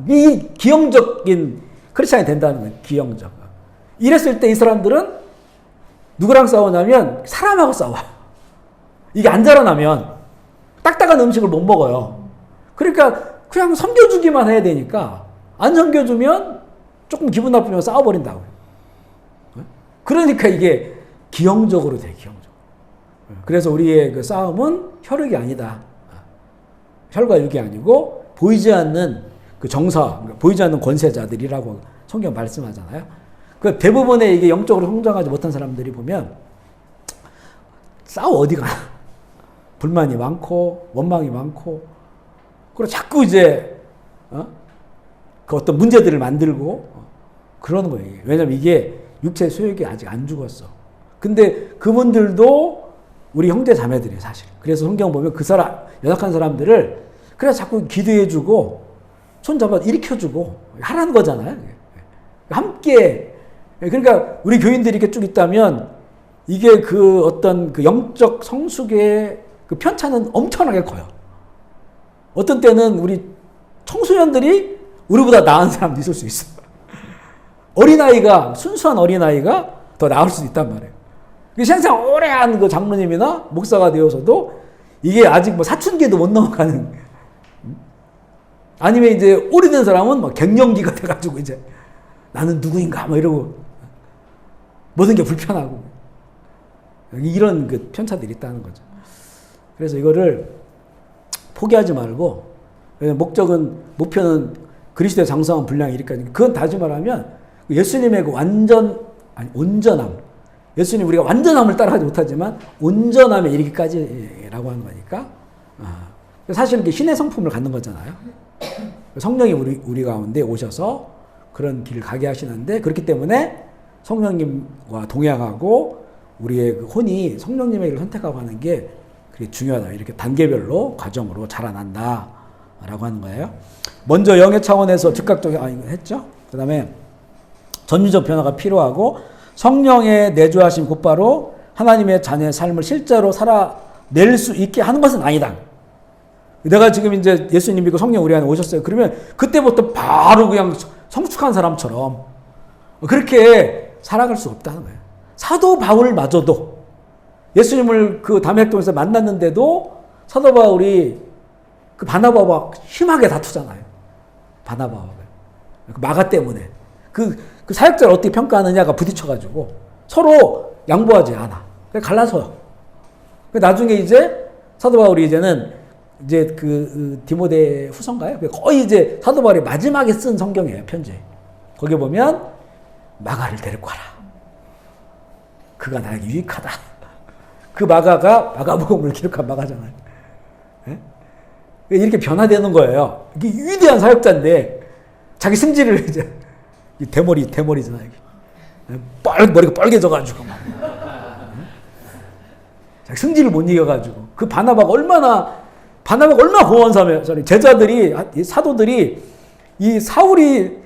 이 기형적인 크리스찬이 된다는 거예요. 기형적. 이랬을 때 이 사람들은 누구랑 싸우냐면 사람하고 싸워요. 이게 안 자라나면 딱딱한 음식을 못 먹어요. 그러니까 그냥 섬겨주기만 해야 되니까 안 섬겨주면 조금 기분 나쁘면 싸워버린다고요. 그러니까 이게 기형적으로 돼, 기형적으로. 그래서 우리의 그 싸움은 혈육이 아니다. 혈과 육이 아니고 보이지 않는 그 정사, 보이지 않는 권세자들이라고 성경 말씀하잖아요. 그 대부분의 이게 영적으로 성장하지 못한 사람들이 보면 싸워 어디 가나. 불만이 많고 원망이 많고 그리고 자꾸 이제 그 어떤 문제들을 만들고 그러는 거예요. 왜냐면 이게 육체의 소욕이 아직 안 죽었어. 근데 그분들도 우리 형제 자매들이에요, 사실. 그래서 성경 보면 그 사람, 연약한 사람들을 그래서 자꾸 기도해주고 손잡아 일으켜주고 하라는 거잖아요. 함께. 그러니까 우리 교인들이 이렇게 쭉 있다면 이게 그 어떤 그 영적 성숙의 그 편차는 엄청나게 커요. 어떤 때는 우리 청소년들이 우리보다 나은 사람도 있을 수 있어. 어린아이가, 순수한 어린아이가 더 나을 수도 있단 말이에요. 생생 오래 한 그 장로님이나 목사가 되어서도 이게 아직 뭐 사춘기도 못 넘어가는. 아니면 이제 오래된 사람은 막 갱년기가 돼가지고 이제 나는 누구인가 막 이러고 모든 게 불편하고 이런 그 편차들이 있다는 거죠. 그래서 이거를 포기하지 말고 목표는 그리스도의 장성한 분량이 이렇게까지. 그건 다시 말하면 예수님의 그 온전함. 예수님 우리가 완전함을 따라가지 못하지만 온전함에 이르기까지라고 하는 거니까. 사실 이렇게 신의 성품을 갖는 거잖아요. 성령이 우리 가운데 오셔서 그런 길을 가게 하시는데 그렇기 때문에 성령님과 동행하고 우리의 그 혼이 성령님의 길을 선택하고 하는 게 그게 중요하다. 이렇게 단계별로 과정으로 자라난다. 라고 하는 거예요. 먼저 영의 차원에서 즉각적인, 이거 했죠? 그 다음에 전미적 변화가 필요하고 성령의 내주하심 곧바로 하나님의 자녀의 삶을 실제로 살아낼 수 있게 하는 것은 아니다. 내가 지금 이제 예수님 믿고 성령 우리 안에 오셨어요. 그러면 그때부터 바로 그냥 성숙한 사람처럼 그렇게 살아갈 수 없다는 거예요. 사도 바울마저도 예수님을 그 담핵동에서 만났는데도 사도 바울이 그 바나바와 심하게 다투잖아요. 바나바와 그 마가 때문에 그 사역자를 어떻게 평가하느냐가 부딪혀가지고 서로 양보하지 않아. 갈라서요. 나중에 이제 사도 바울이 이제는 이제 그 디모데 후서인가요? 거의 이제 사도 바울이 마지막에 쓴 성경이에요, 편지. 거기 보면 마가를 데리고 와라. 그가 나에게 유익하다. 그 마가가 마가복음을 기록한 마가잖아요. 이렇게 변화되는 거예요. 이게 위대한 사역자인데 자기 승질을 이제 대머리잖아 이게. 머리가 빨개져가지고 막. 자기 승질을 못 이겨가지고 그 바나바가 얼마나 고마운 사람이에요. 제자들이 사도들이 이 사울이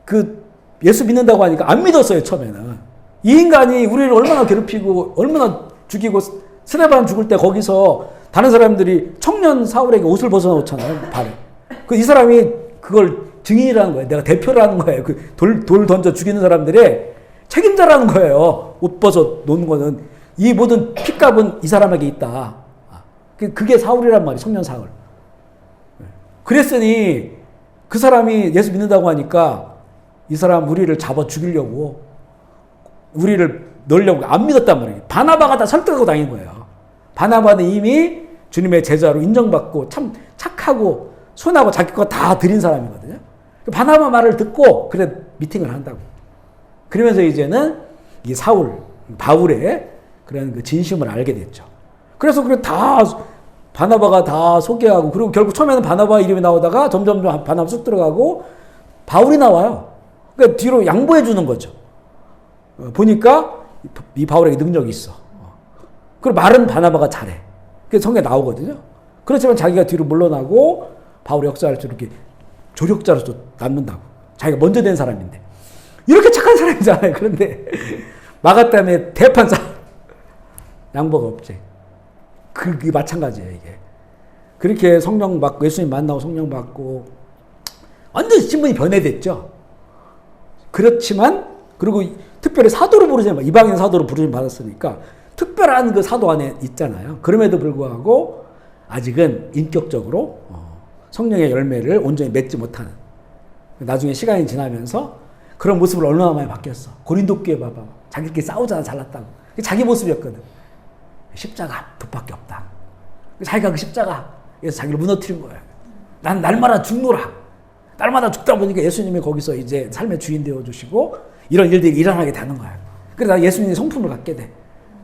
그 예수 믿는다고 하니까 안 믿었어요 처음에는. 이 인간이 우리를 얼마나 괴롭히고 얼마나 죽이고 스데반 죽을 때 거기서 다른 사람들이 청년 사울에게 옷을 벗어놓잖아요 발에. 이 사람이 그걸 증인이라는 거예요. 내가 대표라는 거예요. 그 돌 던져 죽이는 사람들의 책임자라는 거예요. 옷 벗어 놓는 거는 이 모든 핏값은 이 사람에게 있다. 그게 사울이란 말이에요. 청년 사울. 그랬으니 그 사람이 예수 믿는다고 하니까 이 사람 우리를 잡아 죽이려고 우리를 넣으려고 안 믿었단 말이에요. 바나바가 다 설득하고 다닌 거예요. 바나바는 이미 주님의 제자로 인정받고 참 착하고 순하고 자기 거 다 드린 사람이거든요. 바나바 말을 듣고 그래 미팅을 한다고. 그러면서 이제는 이 바울의 그런 그 진심을 알게 됐죠. 그래서 바나바가 다 소개하고, 그리고 결국 처음에는 바나바 이름이 나오다가 점점 바나바 쑥 들어가고 바울이 나와요. 그러니까 뒤로 양보해 주는 거죠. 보니까 이 바울에게 능력이 있어. 그리고 말은 바나바가 잘해. 그게 성경에 나오거든요. 그렇지만 자기가 뒤로 물러나고 바울의 역사를 이렇게 조력자로서 남는다고. 자기가 먼저 된 사람인데. 이렇게 착한 사람이잖아요. 그런데 마가 때문에 대판사 양보가 없지. 그게 마찬가지예요, 이게. 그렇게 성령 받고, 예수님 만나고 성령 받고, 완전 신분이 변해됐죠. 그렇지만, 그리고 특별히 사도로 부르짖음, 이방인 사도로 부르짖음 받았으니까, 특별한 그 사도 안에 있잖아요. 그럼에도 불구하고, 아직은 인격적으로 성령의 열매를 온전히 맺지 못하는. 나중에 시간이 지나면서 그런 모습을 얼마나 많이 바뀌었어. 고린도 교회 봐봐. 자기끼리 싸우잖아, 잘났다고. 자기 모습이었거든. 십자가 돛밖에 없다. 자기가 그 십자가에서 자기를 무너뜨린 거예요. 난 날마다 죽노라. 날마다 죽다 보니까 예수님이 거기서 이제 삶의 주인 되어주시고 이런 일들이 일어나게 되는 거예요. 그래서 나 예수님의 성품을 갖게 돼.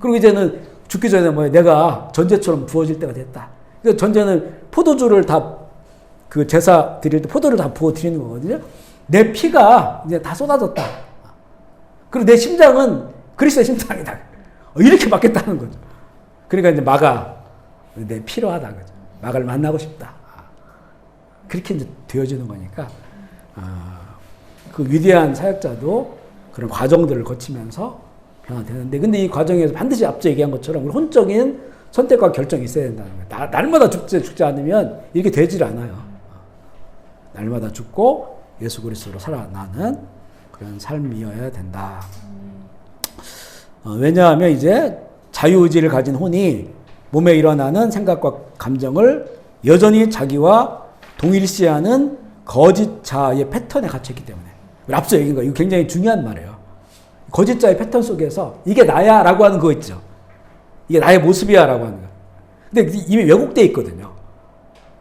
그리고 이제는 죽기 전에 내가 전제처럼 부어질 때가 됐다. 그래서 전제는 포도주를 다 그 제사 드릴 때 포도를 다 부어 드리는 거거든요. 내 피가 이제 다 쏟아졌다. 그리고 내 심장은 그리스도의 심장이다. 이렇게 바뀌었다는 거죠. 그러니까 이제 마가 내 필요하다 그죠. 마가를 만나고 싶다. 그렇게 이제 되어지는 거니까 그 위대한 사역자도 그런 과정들을 거치면서 변화되는데, 근데 이 과정에서 반드시 앞서 얘기한 것처럼 혼적인 선택과 결정이 있어야 된다는 거예요. 날마다 죽지 않으면 이렇게 되질 않아요. 날마다 죽고 예수 그리스도로 살아나는 그런 삶이어야 된다. 왜냐하면 이제 자유의지를 가진 혼이 몸에 일어나는 생각과 감정을 여전히 자기와 동일시하는 거짓자의 패턴에 갇혀있기 때문에. 앞서 얘기한 거, 이거 굉장히 중요한 말이에요. 거짓자의 패턴 속에서 이게 나야 라고 하는 거 있죠. 이게 나의 모습이야 라고 하는 거. 근데 이미 왜곡되어 있거든요.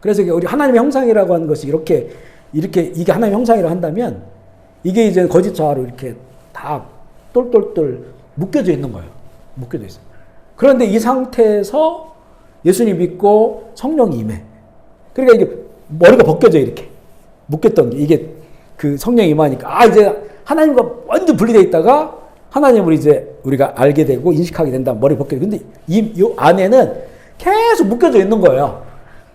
그래서 우리 하나님의 형상이라고 하는 것이 이렇게 이게 하나님의 형상이라고 한다면 이게 이제 거짓자로 이렇게 다 똘똘똘 묶여져 있는 거예요. 묶여져 있어요. 그런데 이 상태에서 예수님 믿고 성령이 임해. 그러니까 이게 머리가 벗겨져 이렇게 묶였던 게, 이게 그 성령이 임하니까 이제 하나님과 완전 분리되어 있다가 하나님을 이제 우리가 알게 되고 인식하게 된다면 머리 벗겨져. 근데 이 안에는 계속 묶여져 있는 거예요.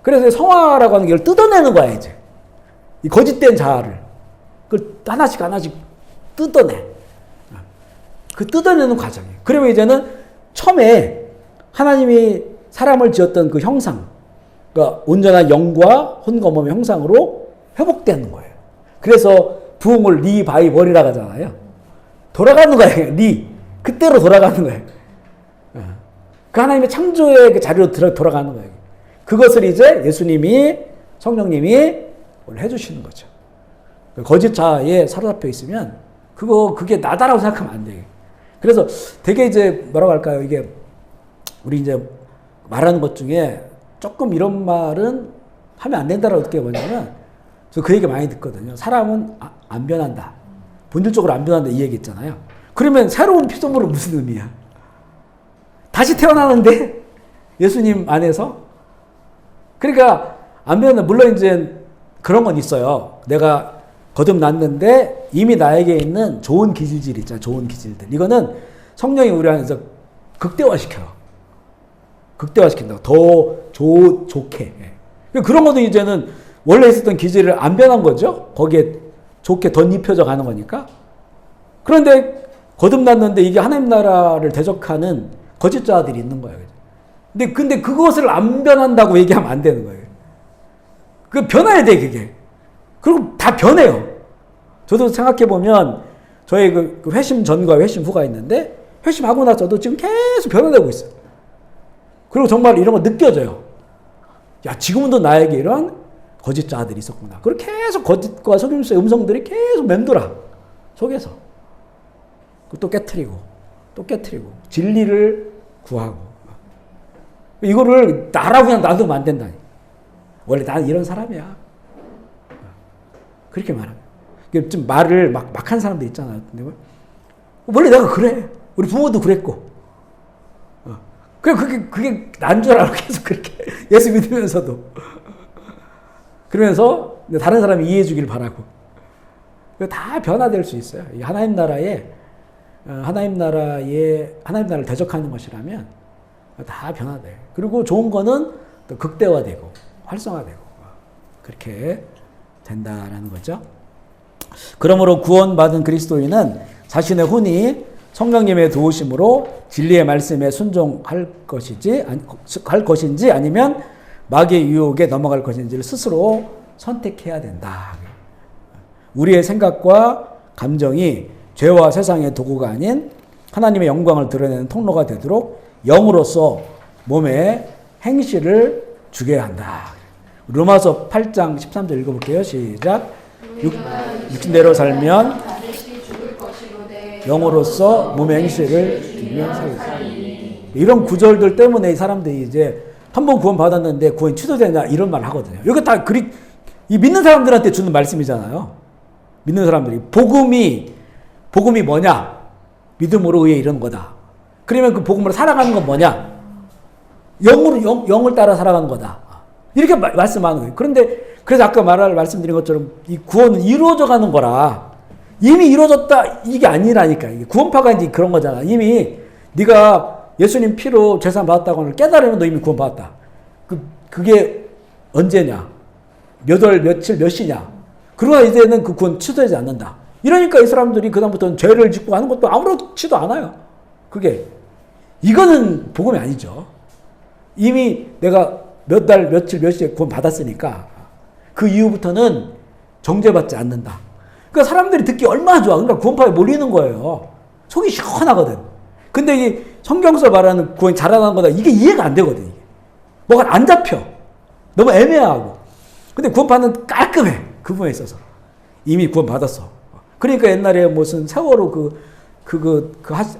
그래서 성화라고 하는 게 뜯어내는 거야 이제. 이 거짓된 자아를 그걸 하나씩 뜯어내. 그 뜯어내는 과정이에요. 그러면 이제는 처음에 하나님이 사람을 지었던 그 형상, 그러니까 온전한 영과 혼검함의 형상으로 회복되는 거예요. 그래서 부흥을 리 바이 머리라고 하잖아요. 돌아가는 거예요. 그때로 돌아가는 거예요. 그 하나님의 창조의 그 자리로 돌아가는 거예요. 그것을 이제 예수님이, 성령님이 해주시는 거죠. 거짓자에 사로잡혀 있으면 그게 나다라고 생각하면 안 돼요. 그래서 되게 이제 뭐라고 할까요? 이게 우리 이제 말하는 것 중에 조금 이런 말은 하면 안 된다라고 어떻게 보냐면, 저 그 얘기 많이 듣거든요. 사람은 안 변한다. 본질적으로 안 변한다 이 얘기 있잖아요. 그러면 새로운 피조물은 무슨 의미야? 다시 태어나는데 예수님 안에서? 그러니까 안 변한다. 물론 이제 그런 건 있어요. 내가 거듭났는데 이미 나에게 있는 좋은 기질들 있잖아요. 좋은 기질들. 이거는 성령이 우리 안에서 극대화시켜요. 극대화시킨다고. 더 좋게. 그런 것도 이제는 원래 있었던 기질을 안 변한 거죠. 거기에 좋게 덧입혀져 가는 거니까. 그런데 거듭났는데 이게 하나님 나라를 대적하는 거짓자들이 있는 거예요. 근데 그것을 안 변한다고 얘기하면 안 되는 거예요. 그 변해야 돼, 그게. 그리고 다 변해요. 저도 생각해보면 저의 그 회심 전과 회심 후가 있는데 회심하고 나서도 지금 계속 변화되고 있어요. 그리고 정말 이런 거 느껴져요. 야, 지금도 나에게 이런 거짓자들이 있었구나. 그리고 계속 거짓과 속임수의 음성들이 계속 맴돌아. 속에서. 또 깨트리고 진리를 구하고. 이거를 나라고 그냥 놔두면 안 된다니. 원래 나는 이런 사람이야. 그렇게 말합니다. 좀 말을 막 한 사람들 있잖아요. 근데 원래 내가 그래. 우리 부모도 그랬고. 그게 난 줄 알고 계속 그렇게 예수 믿으면서도. 그러면서 다른 사람이 이해해 주길 바라고. 다 변화될 수 있어요. 하나님 나라를 대적하는 것이라면 다 변화돼. 그리고 좋은 거는 또 극대화되고 활성화되고 그렇게 된다라는 거죠. 그러므로 구원받은 그리스도인은 자신의 혼이 성령님의 도우심으로 진리의 말씀에 순종할 것인지 아니면 마귀의 유혹에 넘어갈 것인지를 스스로 선택해야 된다. 우리의 생각과 감정이 죄와 세상의 도구가 아닌 하나님의 영광을 드러내는 통로가 되도록 영으로서 몸에 행실을 주게 한다. 로마서 8장 13절 읽어볼게요. 시작. 육신대로 살면 영으로서 몸의 행실을 주면 살겠다. 이런 구절들 때문에 이 사람들이 이제 한번 구원 받았는데 구원이 취소되냐 이런 말 하거든요. 이거 다 이 믿는 사람들한테 주는 말씀이잖아요. 믿는 사람들이 복음이 뭐냐? 믿음으로 의해 이런 거다. 그러면 그 복음으로 살아가는 건 뭐냐? 영을 따라 살아가는 거다. 이렇게 말씀하는 거예요. 그래서 아까 말씀드린 것처럼 이 구원은 이루어져 가는 거라. 이미 이루어졌다 이게 아니라니까. 이게 구원파가 이제 그런 거잖아. 이미 네가 예수님 피로 죄산 받았다고 깨달으면 너 이미 구원 받았다. 그게 언제냐? 몇 월, 며칠, 몇 시냐? 그러나 이제는 그 구원 취소되지 않는다. 이러니까 이 사람들이 그다음부터는 죄를 짓고 하는 것도 아무렇지도 않아요. 이거는 복음이 아니죠. 이미 내가 몇 달, 며칠, 몇 시에 구원 받았으니까 그 이후부터는 정죄받지 않는다. 그러니까 사람들이 듣기 얼마나 좋아. 그러니까 구원파에 몰리는 거예요. 속이 시원하거든. 근데 이 성경서 말하는 구원이 자라나는 거다. 이게 이해가 안 되거든. 이게. 뭐가 안 잡혀. 너무 애매하고. 근데 구원파는 깔끔해. 그 부분에 있어서. 이미 구원 받았어. 그러니까 옛날에 무슨 세월호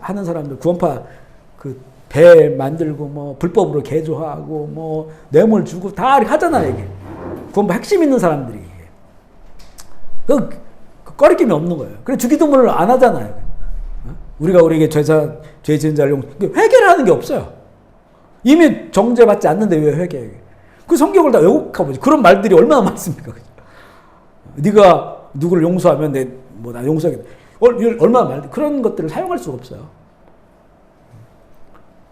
하는 사람들 구원파 배 만들고 뭐 불법으로 개조하고 뭐 뇌물 주고 다 하잖아 이게. 구원파 핵심 있는 사람들이. 꺼리낌이 없는 거예요. 그래 주기도문을 안 하잖아요. 우리에게 죄 지은 자를 회개를 하는 게 없어요. 이미 정죄받지 않는데 왜 회개해? 그 성경을 다 왜곡하고 그런 말들이 얼마나 많습니까? 네가 누구를 용서하면 나 용서하겠다. 얼마나 말 그런 것들을 사용할 수가 없어요.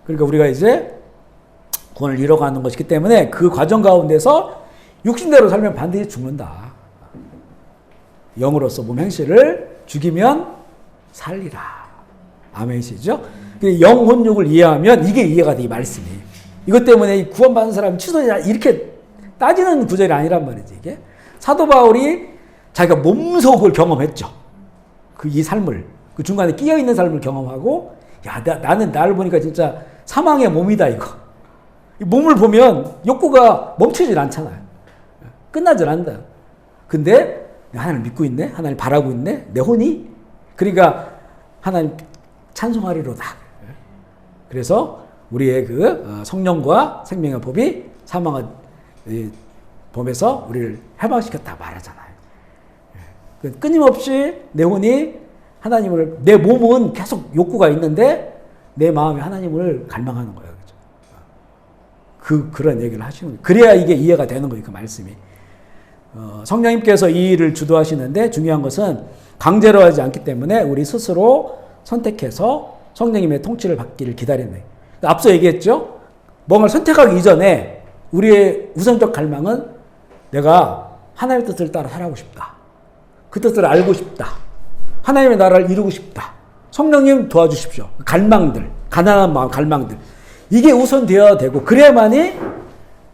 그러니까 우리가 이제 구원을 이뤄가는 것이기 때문에 그 과정 가운데서 육신대로 살면 반드시 죽는다. 영으로서 몸 행실을 죽이면 살리라. 아멘이시죠? 영혼육을 이해하면 이게 이해가 돼, 이 말씀이. 이것 때문에 이 구원받은 사람이 취소되냐 이렇게 따지는 구절이 아니란 말이지. 이게 사도 바울이 자기가 몸속을 경험했죠. 이 삶을 그 중간에 끼어 있는 삶을 경험하고 나는 나를 보니까 진짜 사망의 몸이다 이거. 이 몸을 보면 욕구가 멈추질 않잖아요. 끝나질 않는다. 근데 하나님을 믿고 있네, 하나님을 바라고 있네, 내 혼이. 그러니까 하나님 찬송하리로다. 그래서 우리의 성령과 생명의 법이 사망의 범에서 우리를 해방시켰다 말하잖아요. 끊임없이 내 혼이 내 몸은 계속 욕구가 있는데 내 마음이 하나님을 갈망하는 거예요. 그런 얘기를 하시는 거예요. 그래야 이게 이해가 되는 거예요. 그 말씀이. 성령님께서 이 일을 주도하시는데 중요한 것은 강제로 하지 않기 때문에 우리 스스로 선택해서 성령님의 통치를 받기를 기다리는 거예요. 앞서 얘기했죠? 뭔가를 선택하기 이전에 우리의 우선적 갈망은 내가 하나님의 뜻을 따라 살아가고 싶다. 그 뜻을 알고 싶다. 하나님의 나라를 이루고 싶다. 성령님 도와주십시오. 갈망들, 가난한 마음, 갈망들. 이게 우선되어야 되고, 그래야만이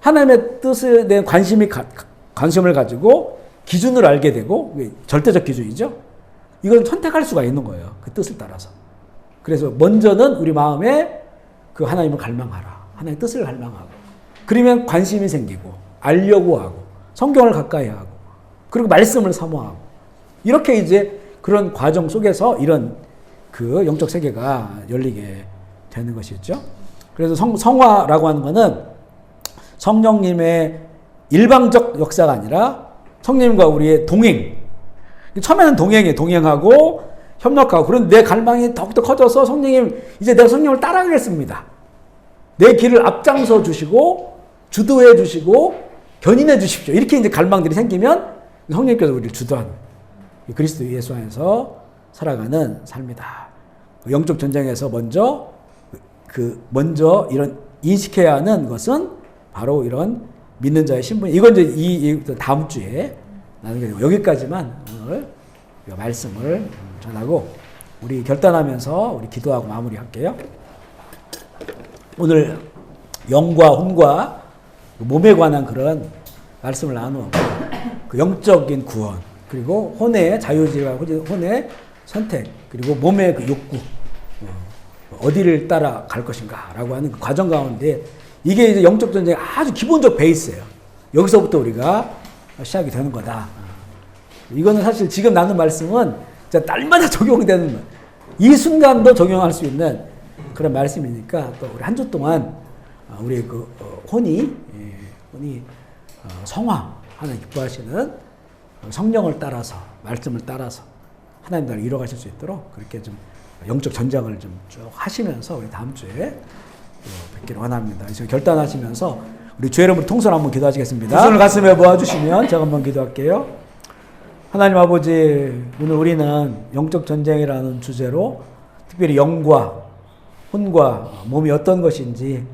하나님의 뜻에 대한 관심을 가지고 기준을 알게 되고, 절대적 기준이죠. 이걸 선택할 수가 있는 거예요. 그 뜻을 따라서. 그래서 먼저는 우리 마음에 그 하나님을 갈망하라. 하나님의 뜻을 갈망하고. 그러면 관심이 생기고, 알려고 하고, 성경을 가까이 하고, 그리고 말씀을 사모하고. 이렇게 이제 그런 과정 속에서 이런 그 영적 세계가 열리게 되는 것이죠. 그래서 성화라고 하는 것은 성령님의 일방적 역사가 아니라 성령님과 우리의 동행. 처음에는 동행하고 협력하고, 그런데 내 갈망이 더욱더 커져서 성령님, 이제 내가 성령을 따라가겠습니다. 내 길을 앞장서 주시고, 주도해 주시고, 견인해 주십시오. 이렇게 이제 갈망들이 생기면 성령님께서 우리를 주도하는 그리스도 예수 안에서 살아가는 삶이다. 영적 전쟁에서 먼저 이런 인식해야 하는 것은 바로 이런 믿는 자의 신분. 이건 이제 이 다음 주에 나누게 여기까지만 오늘 말씀을 전하고 우리 결단하면서 우리 기도하고 마무리할게요. 오늘 영과 혼과 몸에 관한 그런 말씀을 나누고 그 영적인 구원, 그리고 혼의 자유지와 혼의 선택, 그리고 몸의 그 욕구, 어디를 따라갈 것인가 라고 하는 그 과정 가운데 이게 이제 영적 전쟁의 아주 기본적 베이스예요. 여기서부터 우리가 시작이 되는 거다. 이거는 사실 지금 나눈 말씀은 진짜 날마다 적용되는, 이 순간도 적용할 수 있는 그런 말씀이니까 또 우리 한 주 동안 우리 그 혼이 성화, 하나님 기뻐하시는 성령을 따라서, 말씀을 따라서 하나님 나라를 이뤄가실 수 있도록 그렇게 좀 영적 전쟁을 좀 쭉 하시면서 우리 다음 주에 뵙기를 원합니다. 그래서 결단하시면서 우리 주의 이름으로 통솔 한번 기도하시겠습니다. 두 손을 가슴에 모아주시면 제가 한번 기도할게요. 하나님 아버지, 오늘 우리는 영적 전쟁이라는 주제로 특별히 영과 혼과 몸이 어떤 것인지,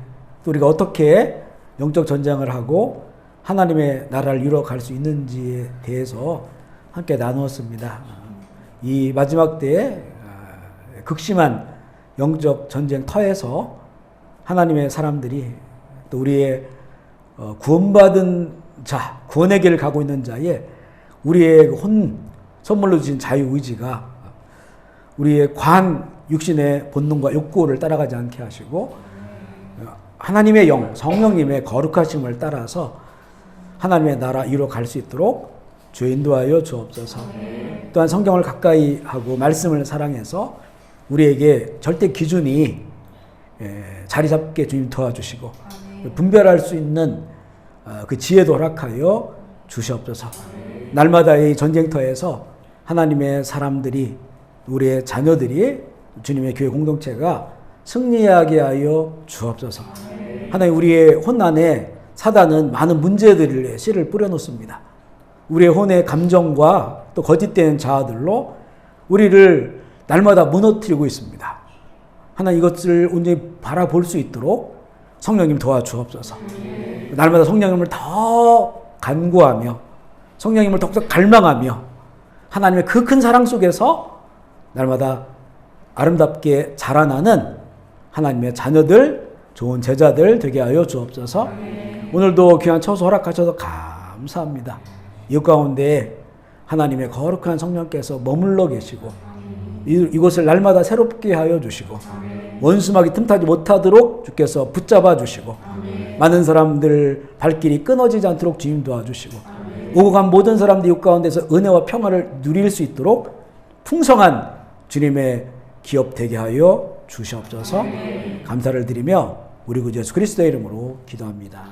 또 우리가 어떻게 영적 전쟁을 하고 하나님의 나라를 이루어갈 수 있는지에 대해서 함께 나누었습니다. 이 마지막 때에 극심한 영적 전쟁 터에서 하나님의 사람들이, 또 우리의 구원받은 자, 구원의 길을 가고 있는 자의 우리의 혼, 선물로 주신 자유의지가 우리의 과한 육신의 본능과 욕구를 따라가지 않게 하시고 하나님의 영, 성령님의 거룩하심을 따라서 하나님의 나라 이루어갈 수 있도록 주여 인도하여 주옵소서. 또한 성경을 가까이 하고 말씀을 사랑해서 우리에게 절대 기준이 자리 잡게 주님 도와주시고 분별할 수 있는 그 지혜도 허락하여 주시옵소서. 날마다 이 전쟁터에서 하나님의 사람들이, 우리의 자녀들이, 주님의 교회 공동체가 승리하게 하여 주옵소서. 하나님, 우리의 혼 안에 사단은 많은 문제들의 씨를 뿌려놓습니다. 우리의 혼의 감정과 또 거짓된 자아들로 우리를 날마다 무너뜨리고 있습니다. 하나님, 이것을 온전히 바라볼 수 있도록 성령님 도와주옵소서. 날마다 성령님을 더 간구하며 성령님을 더욱더 갈망하며 하나님의 그 큰 사랑 속에서 날마다 아름답게 자라나는 하나님의 자녀들, 좋은 제자들 되게 하여 주옵소서. 오늘도 귀한 처소 허락하셔서 감사합니다. 이 가운데 하나님의 거룩한 성령께서 머물러 계시고 이곳을 날마다 새롭게 하여 주시고 원수막이 틈타지 못하도록 주께서 붙잡아 주시고 많은 사람들 발길이 끊어지지 않도록 주님 도와주시고 오고 간 모든 사람들 이 가운데서 은혜와 평화를 누릴 수 있도록 풍성한 주님의 기업 되게 하여 주시옵소서. 감사를 드리며 우리 구 예수 그리스도의 이름으로 기도합니다.